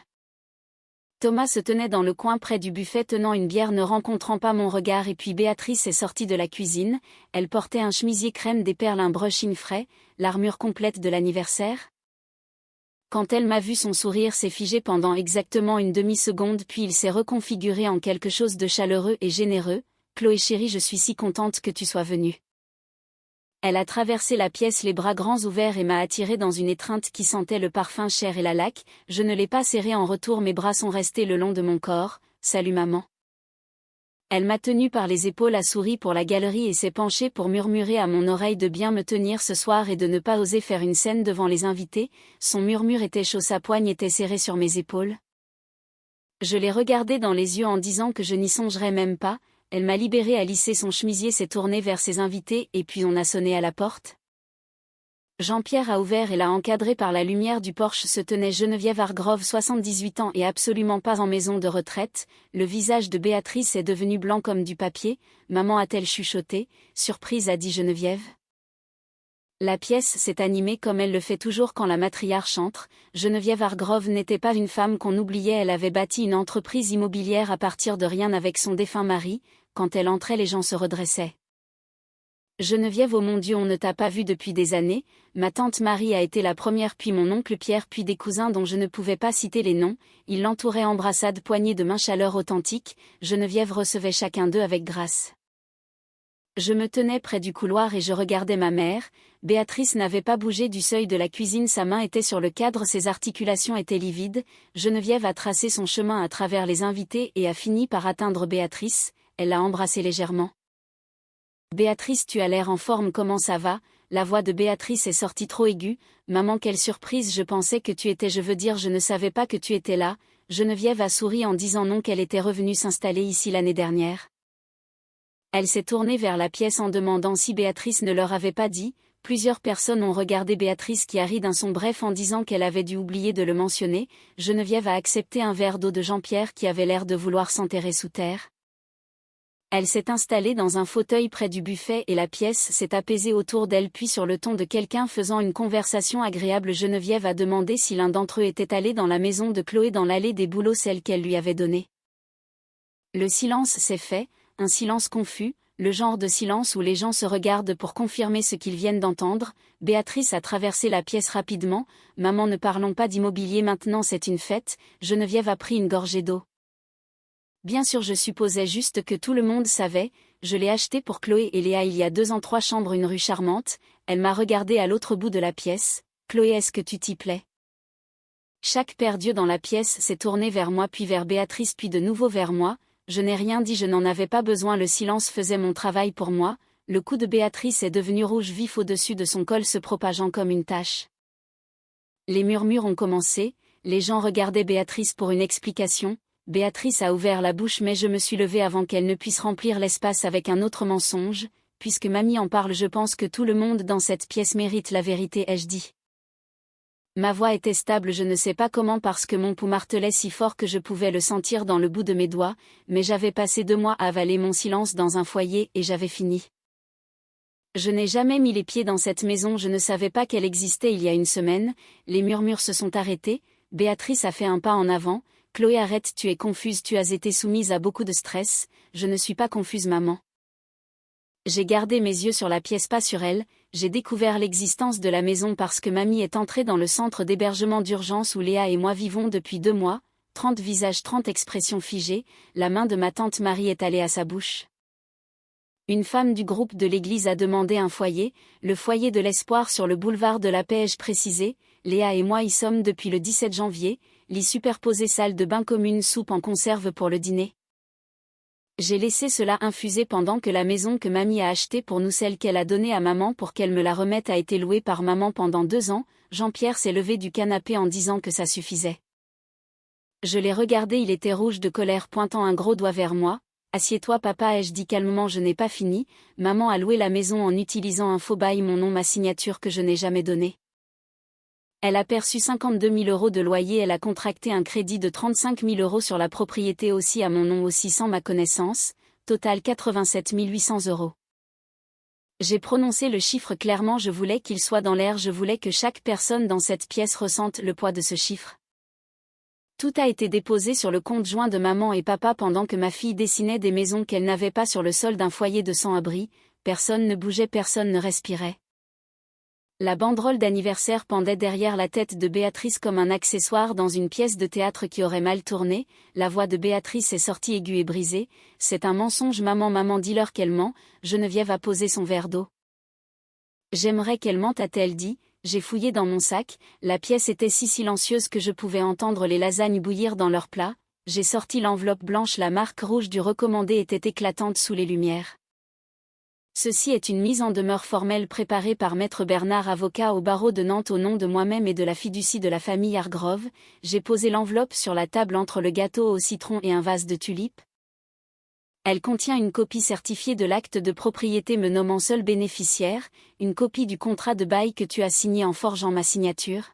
Thomas se tenait dans le coin près du buffet tenant une bière, ne rencontrant pas mon regard, et puis Béatrice est sortie de la cuisine, elle portait un chemisier crème, des perles, un brushing frais, l'armure complète de l'anniversaire. Quand elle m'a vu, son sourire s'est figé pendant exactement une demi-seconde, puis il s'est reconfiguré en quelque chose de chaleureux et généreux. Chloé chérie, je suis si contente que tu sois venue. Elle a traversé la pièce les bras grands ouverts et m'a attirée dans une étreinte qui sentait le parfum cher et la laque. Je ne l'ai pas serrée en retour, mes bras sont restés le long de mon corps. Salut maman. Elle m'a tenue par les épaules, a souri pour la galerie et s'est penchée pour murmurer à mon oreille de bien me tenir ce soir et de ne pas oser faire une scène devant les invités. Son murmure était chaud, sa poigne était serrée sur mes épaules. Je l'ai regardée dans les yeux en disant que je n'y songerais même pas. Elle m'a libérée, a lissé son chemisier, s'est tournée vers ses invités et puis on a sonné à la porte. Jean-Pierre a ouvert et l'a encadré par la lumière du porche se tenait Geneviève Hargrove, 78 ans et absolument pas en maison de retraite. Le visage de Béatrice est devenu blanc comme du papier. Maman, a-t-elle chuchoté, surprise, a dit Geneviève. La pièce s'est animée comme elle le fait toujours quand la matriarche entre. Geneviève Hargrove n'était pas une femme qu'on oubliait, elle avait bâti une entreprise immobilière à partir de rien avec son défunt mari. Quand elle entrait, les gens se redressaient. Geneviève, oh mon Dieu, on ne t'a pas vue depuis des années. Ma tante Marie a été la première, puis mon oncle Pierre, puis des cousins dont je ne pouvais pas citer les noms. Ils l'entouraient, embrassade, poignée de main, chaleur authentique. Geneviève recevait chacun d'eux avec grâce. Je me tenais près du couloir et je regardais ma mère. Béatrice n'avait pas bougé du seuil de la cuisine, sa main était sur le cadre, ses articulations étaient livides. Geneviève a tracé son chemin à travers les invités et a fini par atteindre Béatrice. Elle l'a embrassée légèrement. Béatrice, tu as l'air en forme, comment ça va? La voix de Béatrice est sortie trop aiguë. Maman, quelle surprise, je pensais que tu étais, je veux dire, je ne savais pas que tu étais là. Geneviève a souri en disant non, qu'elle était revenue s'installer ici l'année dernière. Elle s'est tournée vers la pièce en demandant si Béatrice ne leur avait pas dit. Plusieurs personnes ont regardé Béatrice qui a ri d'un son bref en disant qu'elle avait dû oublier de le mentionner. Geneviève a accepté un verre d'eau de Jean-Pierre qui avait l'air de vouloir s'enterrer sous terre. Elle s'est installée dans un fauteuil près du buffet et la pièce s'est apaisée autour d'elle, puis sur le ton de quelqu'un faisant une conversation agréable, Geneviève a demandé si l'un d'entre eux était allé dans la maison de Chloé dans l'allée des Bouleaux, celle qu'elle lui avait donnée. Le silence s'est fait, un silence confus, le genre de silence où les gens se regardent pour confirmer ce qu'ils viennent d'entendre. Béatrice a traversé la pièce rapidement. Maman, ne parlons pas d'immobilier maintenant, c'est une fête. Geneviève a pris une gorgée d'eau. Bien sûr, je supposais juste que tout le monde savait. Je l'ai acheté pour Chloé et Léa il y a 2 ans, 3 chambres, une rue charmante. Elle m'a regardé à l'autre bout de la pièce. Chloé, est-ce que tu t'y plais? Chaque paire d'yeux dans la pièce s'est tourné vers moi, puis vers Béatrice, puis de nouveau vers moi. Je n'ai rien dit, je n'en avais pas besoin, le silence faisait mon travail pour moi. Le cou de Béatrice est devenu rouge vif au-dessus de son col, se propageant comme une tache. Les murmures ont commencé. les gens regardaient Béatrice pour une explication. Béatrice a ouvert la bouche mais je me suis levée avant qu'elle ne puisse remplir l'espace avec un autre mensonge. Puisque mamie en parle, je pense que tout le monde dans cette pièce mérite la vérité, ai-je dit. Ma voix était stable, je ne sais pas comment, parce que mon pouls martelait si fort que je pouvais le sentir dans le bout de mes doigts, mais j'avais passé 2 mois à avaler mon silence dans un foyer et j'avais fini. Je n'ai jamais mis les pieds dans cette maison, je ne savais pas qu'elle existait il y a une semaine. Les murmures se sont arrêtés, Béatrice a fait un pas en avant. Chloé, arrête, tu es confuse, tu as été soumise à beaucoup de stress. Je ne suis pas confuse, maman. J'ai gardé mes yeux sur la pièce, pas sur elle. J'ai découvert l'existence de la maison parce que mamie est entrée dans le centre d'hébergement d'urgence où Léa et moi vivons depuis 2 mois. 30 visages, 30 expressions figées, la main de ma tante Marie est allée à sa bouche. Une femme du groupe de l'église a demandé un foyer, le foyer de l'espoir sur le boulevard de la Paix, ai-je précisé. Léa et moi y sommes depuis le 17 janvier, lit superposé, salle de bain commune, soupe en conserve pour le dîner. J'ai laissé cela infuser pendant que la maison que mamie a achetée pour nous, celle qu'elle a donnée à maman pour qu'elle me la remette, a été louée par maman pendant 2 ans. Jean-Pierre s'est levé du canapé en disant que ça suffisait. Je l'ai regardé, il était rouge de colère, pointant un gros doigt vers moi. Assieds-toi papa, ai-je dit calmement, je n'ai pas fini. Maman a loué la maison en utilisant un faux bail, mon nom, ma signature que je n'ai jamais donnée. Elle a perçu 52 000 € de loyer, elle a contracté un crédit de 35 000 € sur la propriété aussi à mon nom, aussi sans ma connaissance, total 87 800 €. J'ai prononcé le chiffre clairement, je voulais qu'il soit dans l'air, je voulais que chaque personne dans cette pièce ressente le poids de ce chiffre. Tout a été déposé sur le compte joint de maman et papa pendant que ma fille dessinait des maisons qu'elle n'avait pas sur le sol d'un foyer de sans-abri. Personne ne bougeait, personne ne respirait. La banderole d'anniversaire pendait derrière la tête de Béatrice comme un accessoire dans une pièce de théâtre qui aurait mal tourné. La voix de Béatrice est sortie aiguë et brisée. C'est un mensonge, maman, maman, dis-leur qu'elle ment. Geneviève a posé son verre d'eau. J'aimerais qu'elle mente, a-t-elle dit. J'ai fouillé dans mon sac, la pièce était si silencieuse que je pouvais entendre les lasagnes bouillir dans leur plat. J'ai sorti l'enveloppe blanche, la marque rouge du recommandé était éclatante sous les lumières. Ceci est une mise en demeure formelle préparée par Maître Bernard, avocat au barreau de Nantes, au nom de moi-même et de la fiducie de la famille Hargrove. J'ai posé l'enveloppe sur la table entre le gâteau au citron et un vase de tulipes. Elle contient une copie certifiée de l'acte de propriété me nommant seul bénéficiaire, une copie du contrat de bail que tu as signé en forgeant ma signature.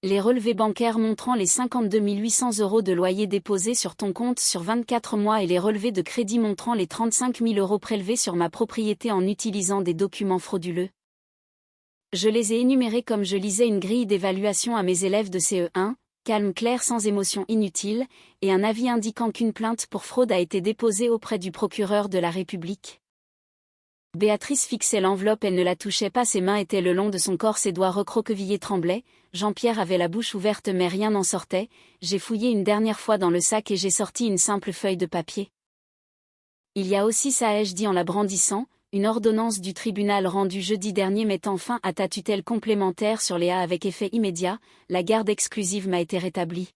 Les relevés bancaires montrant les 52 800 € de loyer déposés sur ton compte sur 24 mois et les relevés de crédit montrant les 35 000 € prélevés sur ma propriété en utilisant des documents frauduleux. Je les ai énumérés comme je lisais une grille d'évaluation à mes élèves de CE1, calme, clair, sans émotion inutile, et un avis indiquant qu'une plainte pour fraude a été déposée auprès du procureur de la République. Béatrice fixait l'enveloppe, elle ne la touchait pas, ses mains étaient le long de son corps, ses doigts recroquevillés tremblaient. Jean-Pierre avait la bouche ouverte mais rien n'en sortait. J'ai fouillé une dernière fois dans le sac et j'ai sorti une simple feuille de papier. Il y a aussi ça, ai-je dit en la brandissant, une ordonnance du tribunal rendue jeudi dernier mettant fin à ta tutelle complémentaire sur Léa avec effet immédiat, la garde exclusive m'a été rétablie.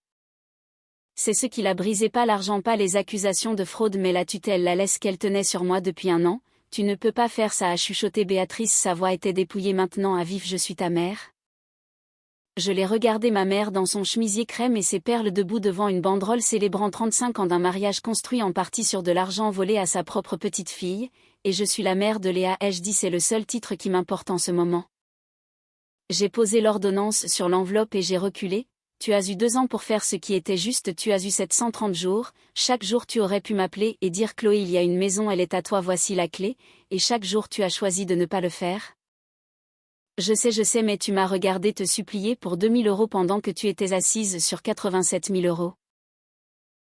C'est ce qui l'a brisé, pas l'argent, pas les accusations de fraude, mais la tutelle, la laisse qu'elle tenait sur moi depuis 1 an. Tu ne peux pas faire ça, a chuchoté Béatrice, sa voix était dépouillée maintenant à vif, je suis ta mère. Je l'ai regardé, ma mère dans son chemisier crème et ses perles debout devant une banderole célébrant 35 ans d'un mariage construit en partie sur de l'argent volé à sa propre petite fille, et je suis la mère de Léa, ai-je dit, c'est le seul titre qui m'importe en ce moment. J'ai posé l'ordonnance sur l'enveloppe et j'ai reculé. Tu as eu 2 ans pour faire ce qui était juste, tu as eu 730 jours, chaque jour tu aurais pu m'appeler et dire Chloé, il y a une maison, elle est à toi, voici la clé, et chaque jour tu as choisi de ne pas le faire. Je sais, mais tu m'as regardé te supplier pour 2 000 € pendant que tu étais assise sur 87 000 €.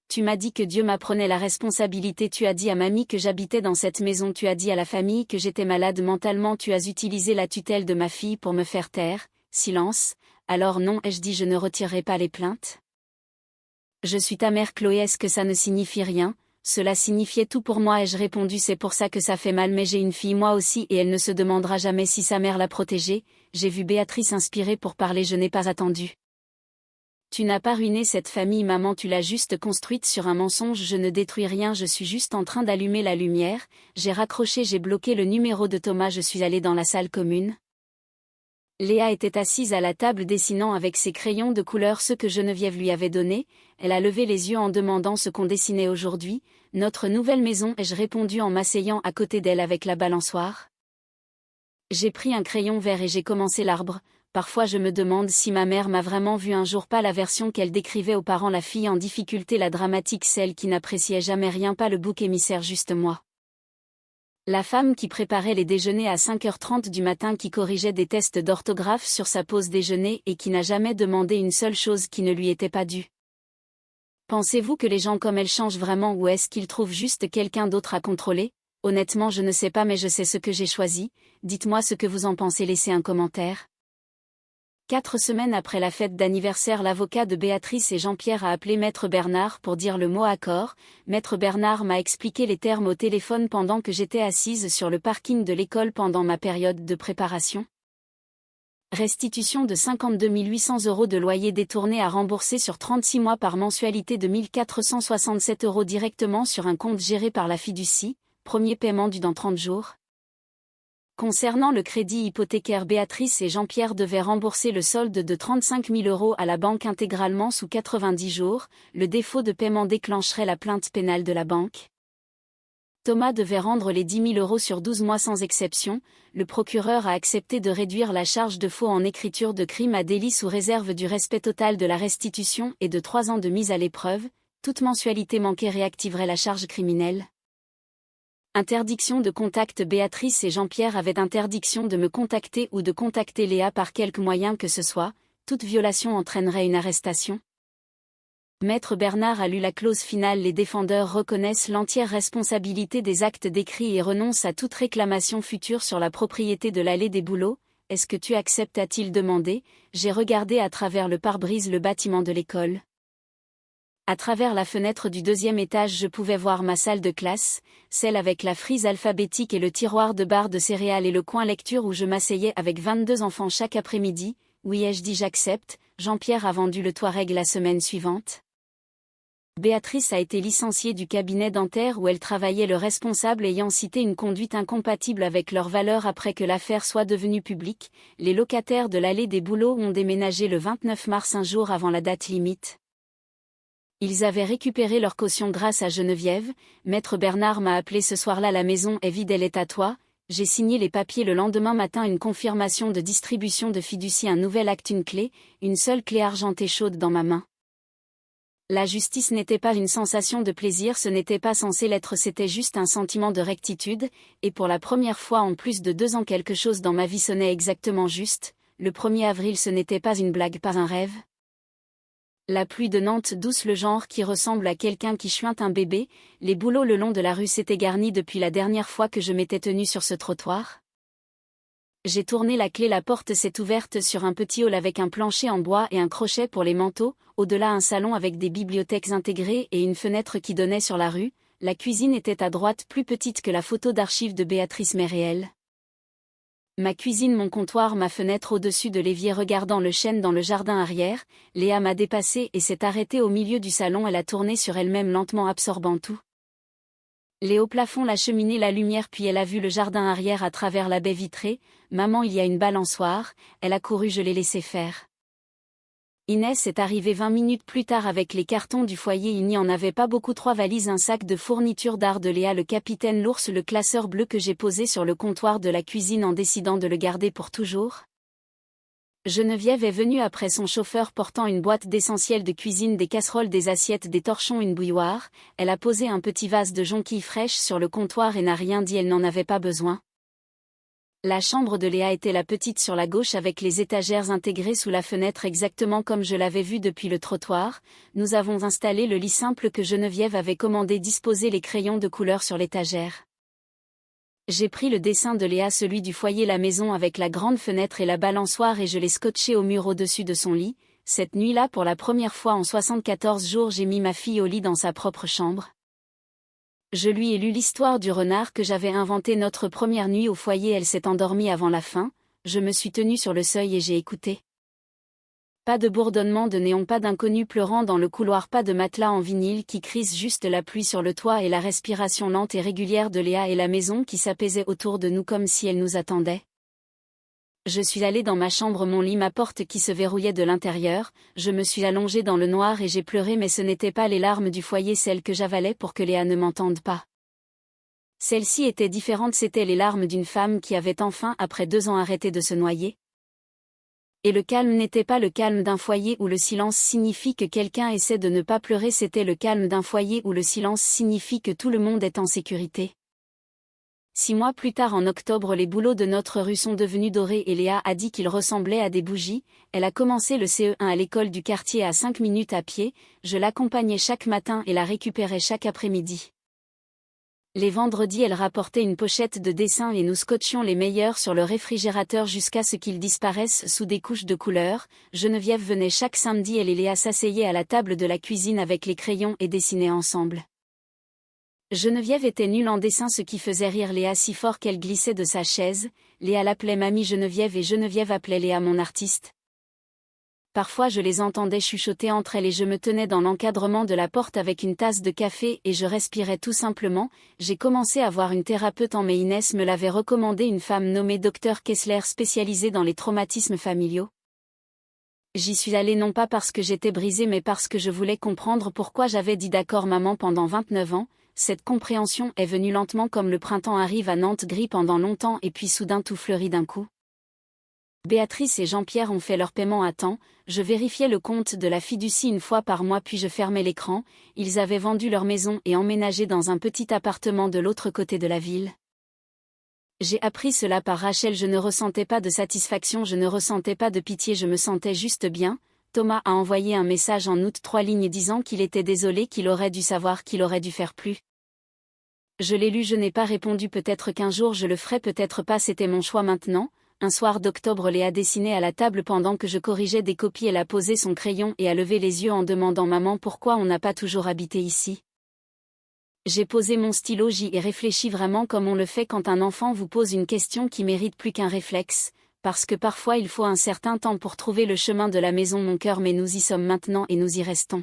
Tu m'as dit que Dieu m'apprenait la responsabilité, tu as dit à mamie que j'habitais dans cette maison, tu as dit à la famille que j'étais malade mentalement, tu as utilisé la tutelle de ma fille pour me faire taire. Silence. Alors non, ai-je dit, je ne retirerai pas les plaintes. Je suis ta mère Chloé, est-ce que ça ne signifie rien? Cela signifiait tout pour moi, ai-je répondu, c'est pour ça que ça fait mal, mais j'ai une fille moi aussi et elle ne se demandera jamais si sa mère l'a protégée. J'ai vu Béatrice inspirer pour parler, je n'ai pas attendu. Tu n'as pas ruiné cette famille, maman, tu l'as juste construite sur un mensonge, je ne détruis rien, je suis juste en train d'allumer la lumière. J'ai raccroché, j'ai bloqué le numéro de Thomas, je suis allée dans la salle commune. Léa était assise à la table dessinant avec ses crayons de couleur ceux que Geneviève lui avait donnés. Elle a levé les yeux en demandant ce qu'on dessinait aujourd'hui. Notre nouvelle maison, ai-je répondu en m'asseyant à côté d'elle avec la balançoire. J'ai pris un crayon vert et j'ai commencé l'arbre. Parfois je me demande si ma mère m'a vraiment vu un jour, pas la version qu'elle décrivait aux parents, la fille en difficulté, la dramatique, celle qui n'appréciait jamais rien, pas le bouc émissaire, juste moi. La femme qui préparait les déjeuners à 5h30 du matin, qui corrigeait des tests d'orthographe sur sa pause déjeuner et qui n'a jamais demandé une seule chose qui ne lui était pas due. Pensez-vous que les gens comme elle changent vraiment, ou est-ce qu'ils trouvent juste quelqu'un d'autre à contrôler? Honnêtement, je ne sais pas, mais je sais ce que j'ai choisi. Dites-moi ce que vous en pensez, laissez un commentaire. 4 semaines après la fête d'anniversaire, l'avocat de Béatrice et Jean-Pierre a appelé Maître Bernard pour dire le mot accord. Maître Bernard m'a expliqué les termes au téléphone pendant que j'étais assise sur le parking de l'école pendant ma période de préparation. Restitution de 52 800 € de loyer détourné à rembourser sur 36 mois par mensualité de 1 467 € directement sur un compte géré par la fiducie, premier paiement dû dans 30 jours. Concernant le crédit hypothécaire, Béatrice et Jean-Pierre devaient rembourser le solde de 35 000 € à la banque intégralement sous 90 jours, le défaut de paiement déclencherait la plainte pénale de la banque. Thomas devait rendre les 10 000 € sur 12 mois sans exception. Le procureur a accepté de réduire la charge de faux en écriture de crime à délit sous réserve du respect total de la restitution et de 3 ans de mise à l'épreuve. Toute mensualité manquée réactiverait la charge criminelle. Interdiction de contact. Béatrice et Jean-Pierre avaient interdiction de me contacter ou de contacter Léa par quelque moyen que ce soit. Toute violation entraînerait une arrestation. Maître Bernard a lu la clause finale. Les défendeurs reconnaissent l'entière responsabilité des actes décrits et renoncent à toute réclamation future sur la propriété de l'allée des Bouleaux. Est-ce que tu acceptes, a-t-il demandé. J'ai regardé à travers le pare-brise le bâtiment de l'école. À travers la fenêtre du 2e étage, je pouvais voir ma salle de classe, celle avec la frise alphabétique et le tiroir de barres de céréales et le coin lecture où je m'asseyais avec 22 enfants chaque après-midi. Oui, ai-je dit j'accepte. Jean-Pierre a vendu le Touareg la semaine suivante. Béatrice a été licenciée du cabinet dentaire où elle travaillait, le responsable ayant cité une conduite incompatible avec leurs valeurs. Après que l'affaire soit devenue publique, les locataires de l'allée des Bouleaux ont déménagé le 29 mars, un jour avant la date limite. Ils avaient récupéré leur caution grâce à Geneviève. Maître Bernard m'a appelé ce soir-là. La maison est vide, elle est à toi. J'ai signé les papiers le lendemain matin, une confirmation de distribution de fiducie, un nouvel acte, une clé, une seule clé argentée chaude dans ma main. La justice n'était pas une sensation de plaisir, ce n'était pas censé l'être, c'était juste un sentiment de rectitude, et pour la première fois en plus de 2 ans, quelque chose dans ma vie sonnait exactement juste. Le 1er avril, ce n'était pas une blague, pas un rêve. La pluie de Nantes douce, le genre qui ressemble à quelqu'un qui chuinte un bébé. Les bouleaux le long de la rue s'étaient garnis depuis la dernière fois que je m'étais tenue sur ce trottoir. J'ai tourné la clé, la porte s'est ouverte sur un petit hall avec un plancher en bois et un crochet pour les manteaux, au-delà un salon avec des bibliothèques intégrées et une fenêtre qui donnait sur la rue. La cuisine était à droite, plus petite que la photo d'archives de Béatrice, mais réelle. Ma cuisine, mon comptoir, ma fenêtre au-dessus de l'évier regardant le chêne dans le jardin arrière. Léa m'a dépassée et s'est arrêtée au milieu du salon, elle a tourné sur elle-même lentement, absorbant tout. Les hauts plafonds, la cheminée, la lumière, puis elle a vu le jardin arrière à travers la baie vitrée. Maman, il y a une balançoire. Elle a couru, je l'ai laissé faire. Inès est arrivée 20 minutes plus tard avec les cartons du foyer, il n'y en avait pas beaucoup, 3 valises, un sac de fournitures d'art de Léa, le capitaine, l'ours, le classeur bleu que j'ai posé sur le comptoir de la cuisine en décidant de le garder pour toujours. Geneviève est venue après son chauffeur portant une boîte d'essentiels de cuisine, des casseroles, des assiettes, des torchons, une bouilloire. Elle a posé un petit vase de jonquilles fraîches sur le comptoir et n'a rien dit, elle n'en avait pas besoin. La chambre de Léa était la petite sur la gauche avec les étagères intégrées sous la fenêtre exactement comme je l'avais vu depuis le trottoir. Nous avons installé le lit simple que Geneviève avait commandé, disposé les crayons de couleur sur l'étagère. J'ai pris le dessin de Léa, celui du foyer, la maison avec la grande fenêtre et la balançoire, et je l'ai scotché au mur au-dessus de son lit. Cette nuit-là, pour la première fois en 74 jours, j'ai mis ma fille au lit dans sa propre chambre. Je lui ai lu l'histoire du renard que j'avais inventé notre première nuit au foyer. Elle s'est endormie avant la fin. Je me suis tenue sur le seuil et j'ai écouté. Pas de bourdonnement de néon, pas d'inconnu pleurant dans le couloir, pas de matelas en vinyle qui crise, juste la pluie sur le toit et la respiration lente et régulière de Léa et la maison qui s'apaisait autour de nous comme si elle nous attendait. Je suis allée dans ma chambre, mon lit, ma porte qui se verrouillait de l'intérieur, je me suis allongée dans le noir et j'ai pleuré, mais ce n'étaient pas les larmes du foyer celles que j'avalais pour que Léa ne m'entende pas. Celles-ci étaient différentes, c'étaient les larmes d'une femme qui avait enfin, après 2 ans, arrêté de se noyer. Et le calme n'était pas le calme d'un foyer où le silence signifie que quelqu'un essaie de ne pas pleurer, c'était le calme d'un foyer où le silence signifie que tout le monde est en sécurité. 6 mois plus tard, en octobre, les bouleaux de notre rue sont devenus dorés et Léa a dit qu'ils ressemblaient à des bougies. Elle a commencé le CE1 à l'école du quartier à 5 minutes à pied, je l'accompagnais chaque matin et la récupérais chaque après-midi. Les vendredis, elle rapportait une pochette de dessins et nous scotchions les meilleurs sur le réfrigérateur jusqu'à ce qu'ils disparaissent sous des couches de couleurs. Geneviève venait chaque samedi, elle et Léa s'asseyaient à la table de la cuisine avec les crayons et dessinaient ensemble. Geneviève était nulle en dessin, ce qui faisait rire Léa si fort qu'elle glissait de sa chaise. Léa l'appelait Mamie Geneviève et Geneviève appelait Léa mon artiste. Parfois je les entendais chuchoter entre elles et je me tenais dans l'encadrement de la porte avec une tasse de café et je respirais tout simplement. J'ai commencé à voir une thérapeute en mai, Inès me l'avait recommandé, une femme nommée Dr Kessler spécialisée dans les traumatismes familiaux. J'y suis allée non pas parce que j'étais brisée mais parce que je voulais comprendre pourquoi j'avais dit d'accord maman pendant 29 ans. Cette compréhension est venue lentement comme le printemps arrive à Nantes, gris pendant longtemps et puis soudain tout fleurit d'un coup. Béatrice et Jean-Pierre ont fait leur paiement à temps, je vérifiais le compte de la fiducie une fois par mois puis je fermais l'écran, ils avaient vendu leur maison et emménagé dans un petit appartement de l'autre côté de la ville. J'ai appris cela par Rachel, je ne ressentais pas de satisfaction, je ne ressentais pas de pitié, je me sentais juste bien. Thomas a envoyé un message en août, 3 lignes disant qu'il était désolé, qu'il aurait dû savoir, qu'il aurait dû faire plus. Je l'ai lu, je n'ai pas répondu, peut-être qu'un jour je le ferai, peut-être pas, c'était mon choix maintenant. Un soir d'octobre, Léa dessinait à la table pendant que je corrigeais des copies, elle a posé son crayon et a levé les yeux en demandant maman pourquoi on n'a pas toujours habité ici. J'ai posé mon stylo, j'y ai réfléchi vraiment comme on le fait quand un enfant vous pose une question qui mérite plus qu'un réflexe, parce que parfois il faut un certain temps pour trouver le chemin de la maison mon cœur, mais nous y sommes maintenant et nous y restons.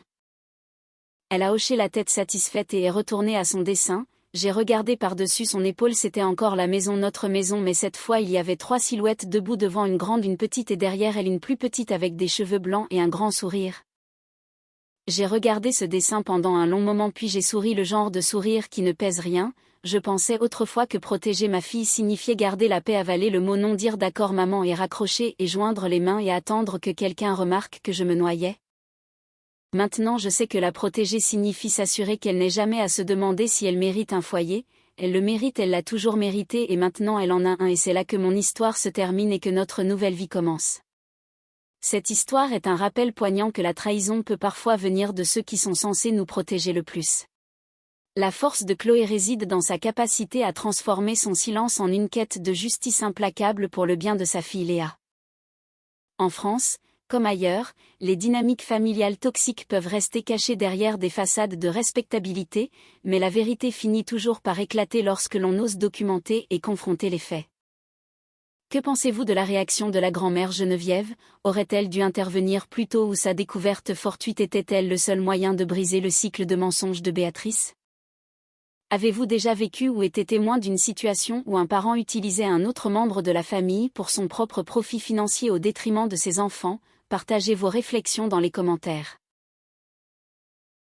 Elle a hoché la tête satisfaite et est retournée à son dessin. J'ai regardé par-dessus son épaule, c'était encore la maison, notre maison, mais cette fois il y avait 3 silhouettes debout devant, une grande, une petite et derrière elle une plus petite avec des cheveux blancs et un grand sourire. J'ai regardé ce dessin pendant un long moment puis j'ai souri, le genre de sourire qui ne pèse rien. Je pensais autrefois que protéger ma fille signifiait garder la paix, avaler le mot non, dire d'accord maman et raccrocher et joindre les mains et attendre que quelqu'un remarque que je me noyais. Maintenant je sais que la protéger signifie s'assurer qu'elle n'ait jamais à se demander si elle mérite un foyer, elle le mérite, elle l'a toujours mérité et maintenant elle en a un et c'est là que mon histoire se termine et que notre nouvelle vie commence. Cette histoire est un rappel poignant que la trahison peut parfois venir de ceux qui sont censés nous protéger le plus. La force de Chloé réside dans sa capacité à transformer son silence en une quête de justice implacable pour le bien de sa fille Léa. En France, comme ailleurs, les dynamiques familiales toxiques peuvent rester cachées derrière des façades de respectabilité, mais la vérité finit toujours par éclater lorsque l'on ose documenter et confronter les faits. Que pensez-vous de la réaction de la grand-mère Geneviève? Aurait-elle dû intervenir plus tôt ou sa découverte fortuite était-elle le seul moyen de briser le cycle de mensonges de Béatrice? Avez-vous déjà vécu ou été témoin d'une situation où un parent utilisait un autre membre de la famille pour son propre profit financier au détriment de ses enfants? Partagez vos réflexions dans les commentaires.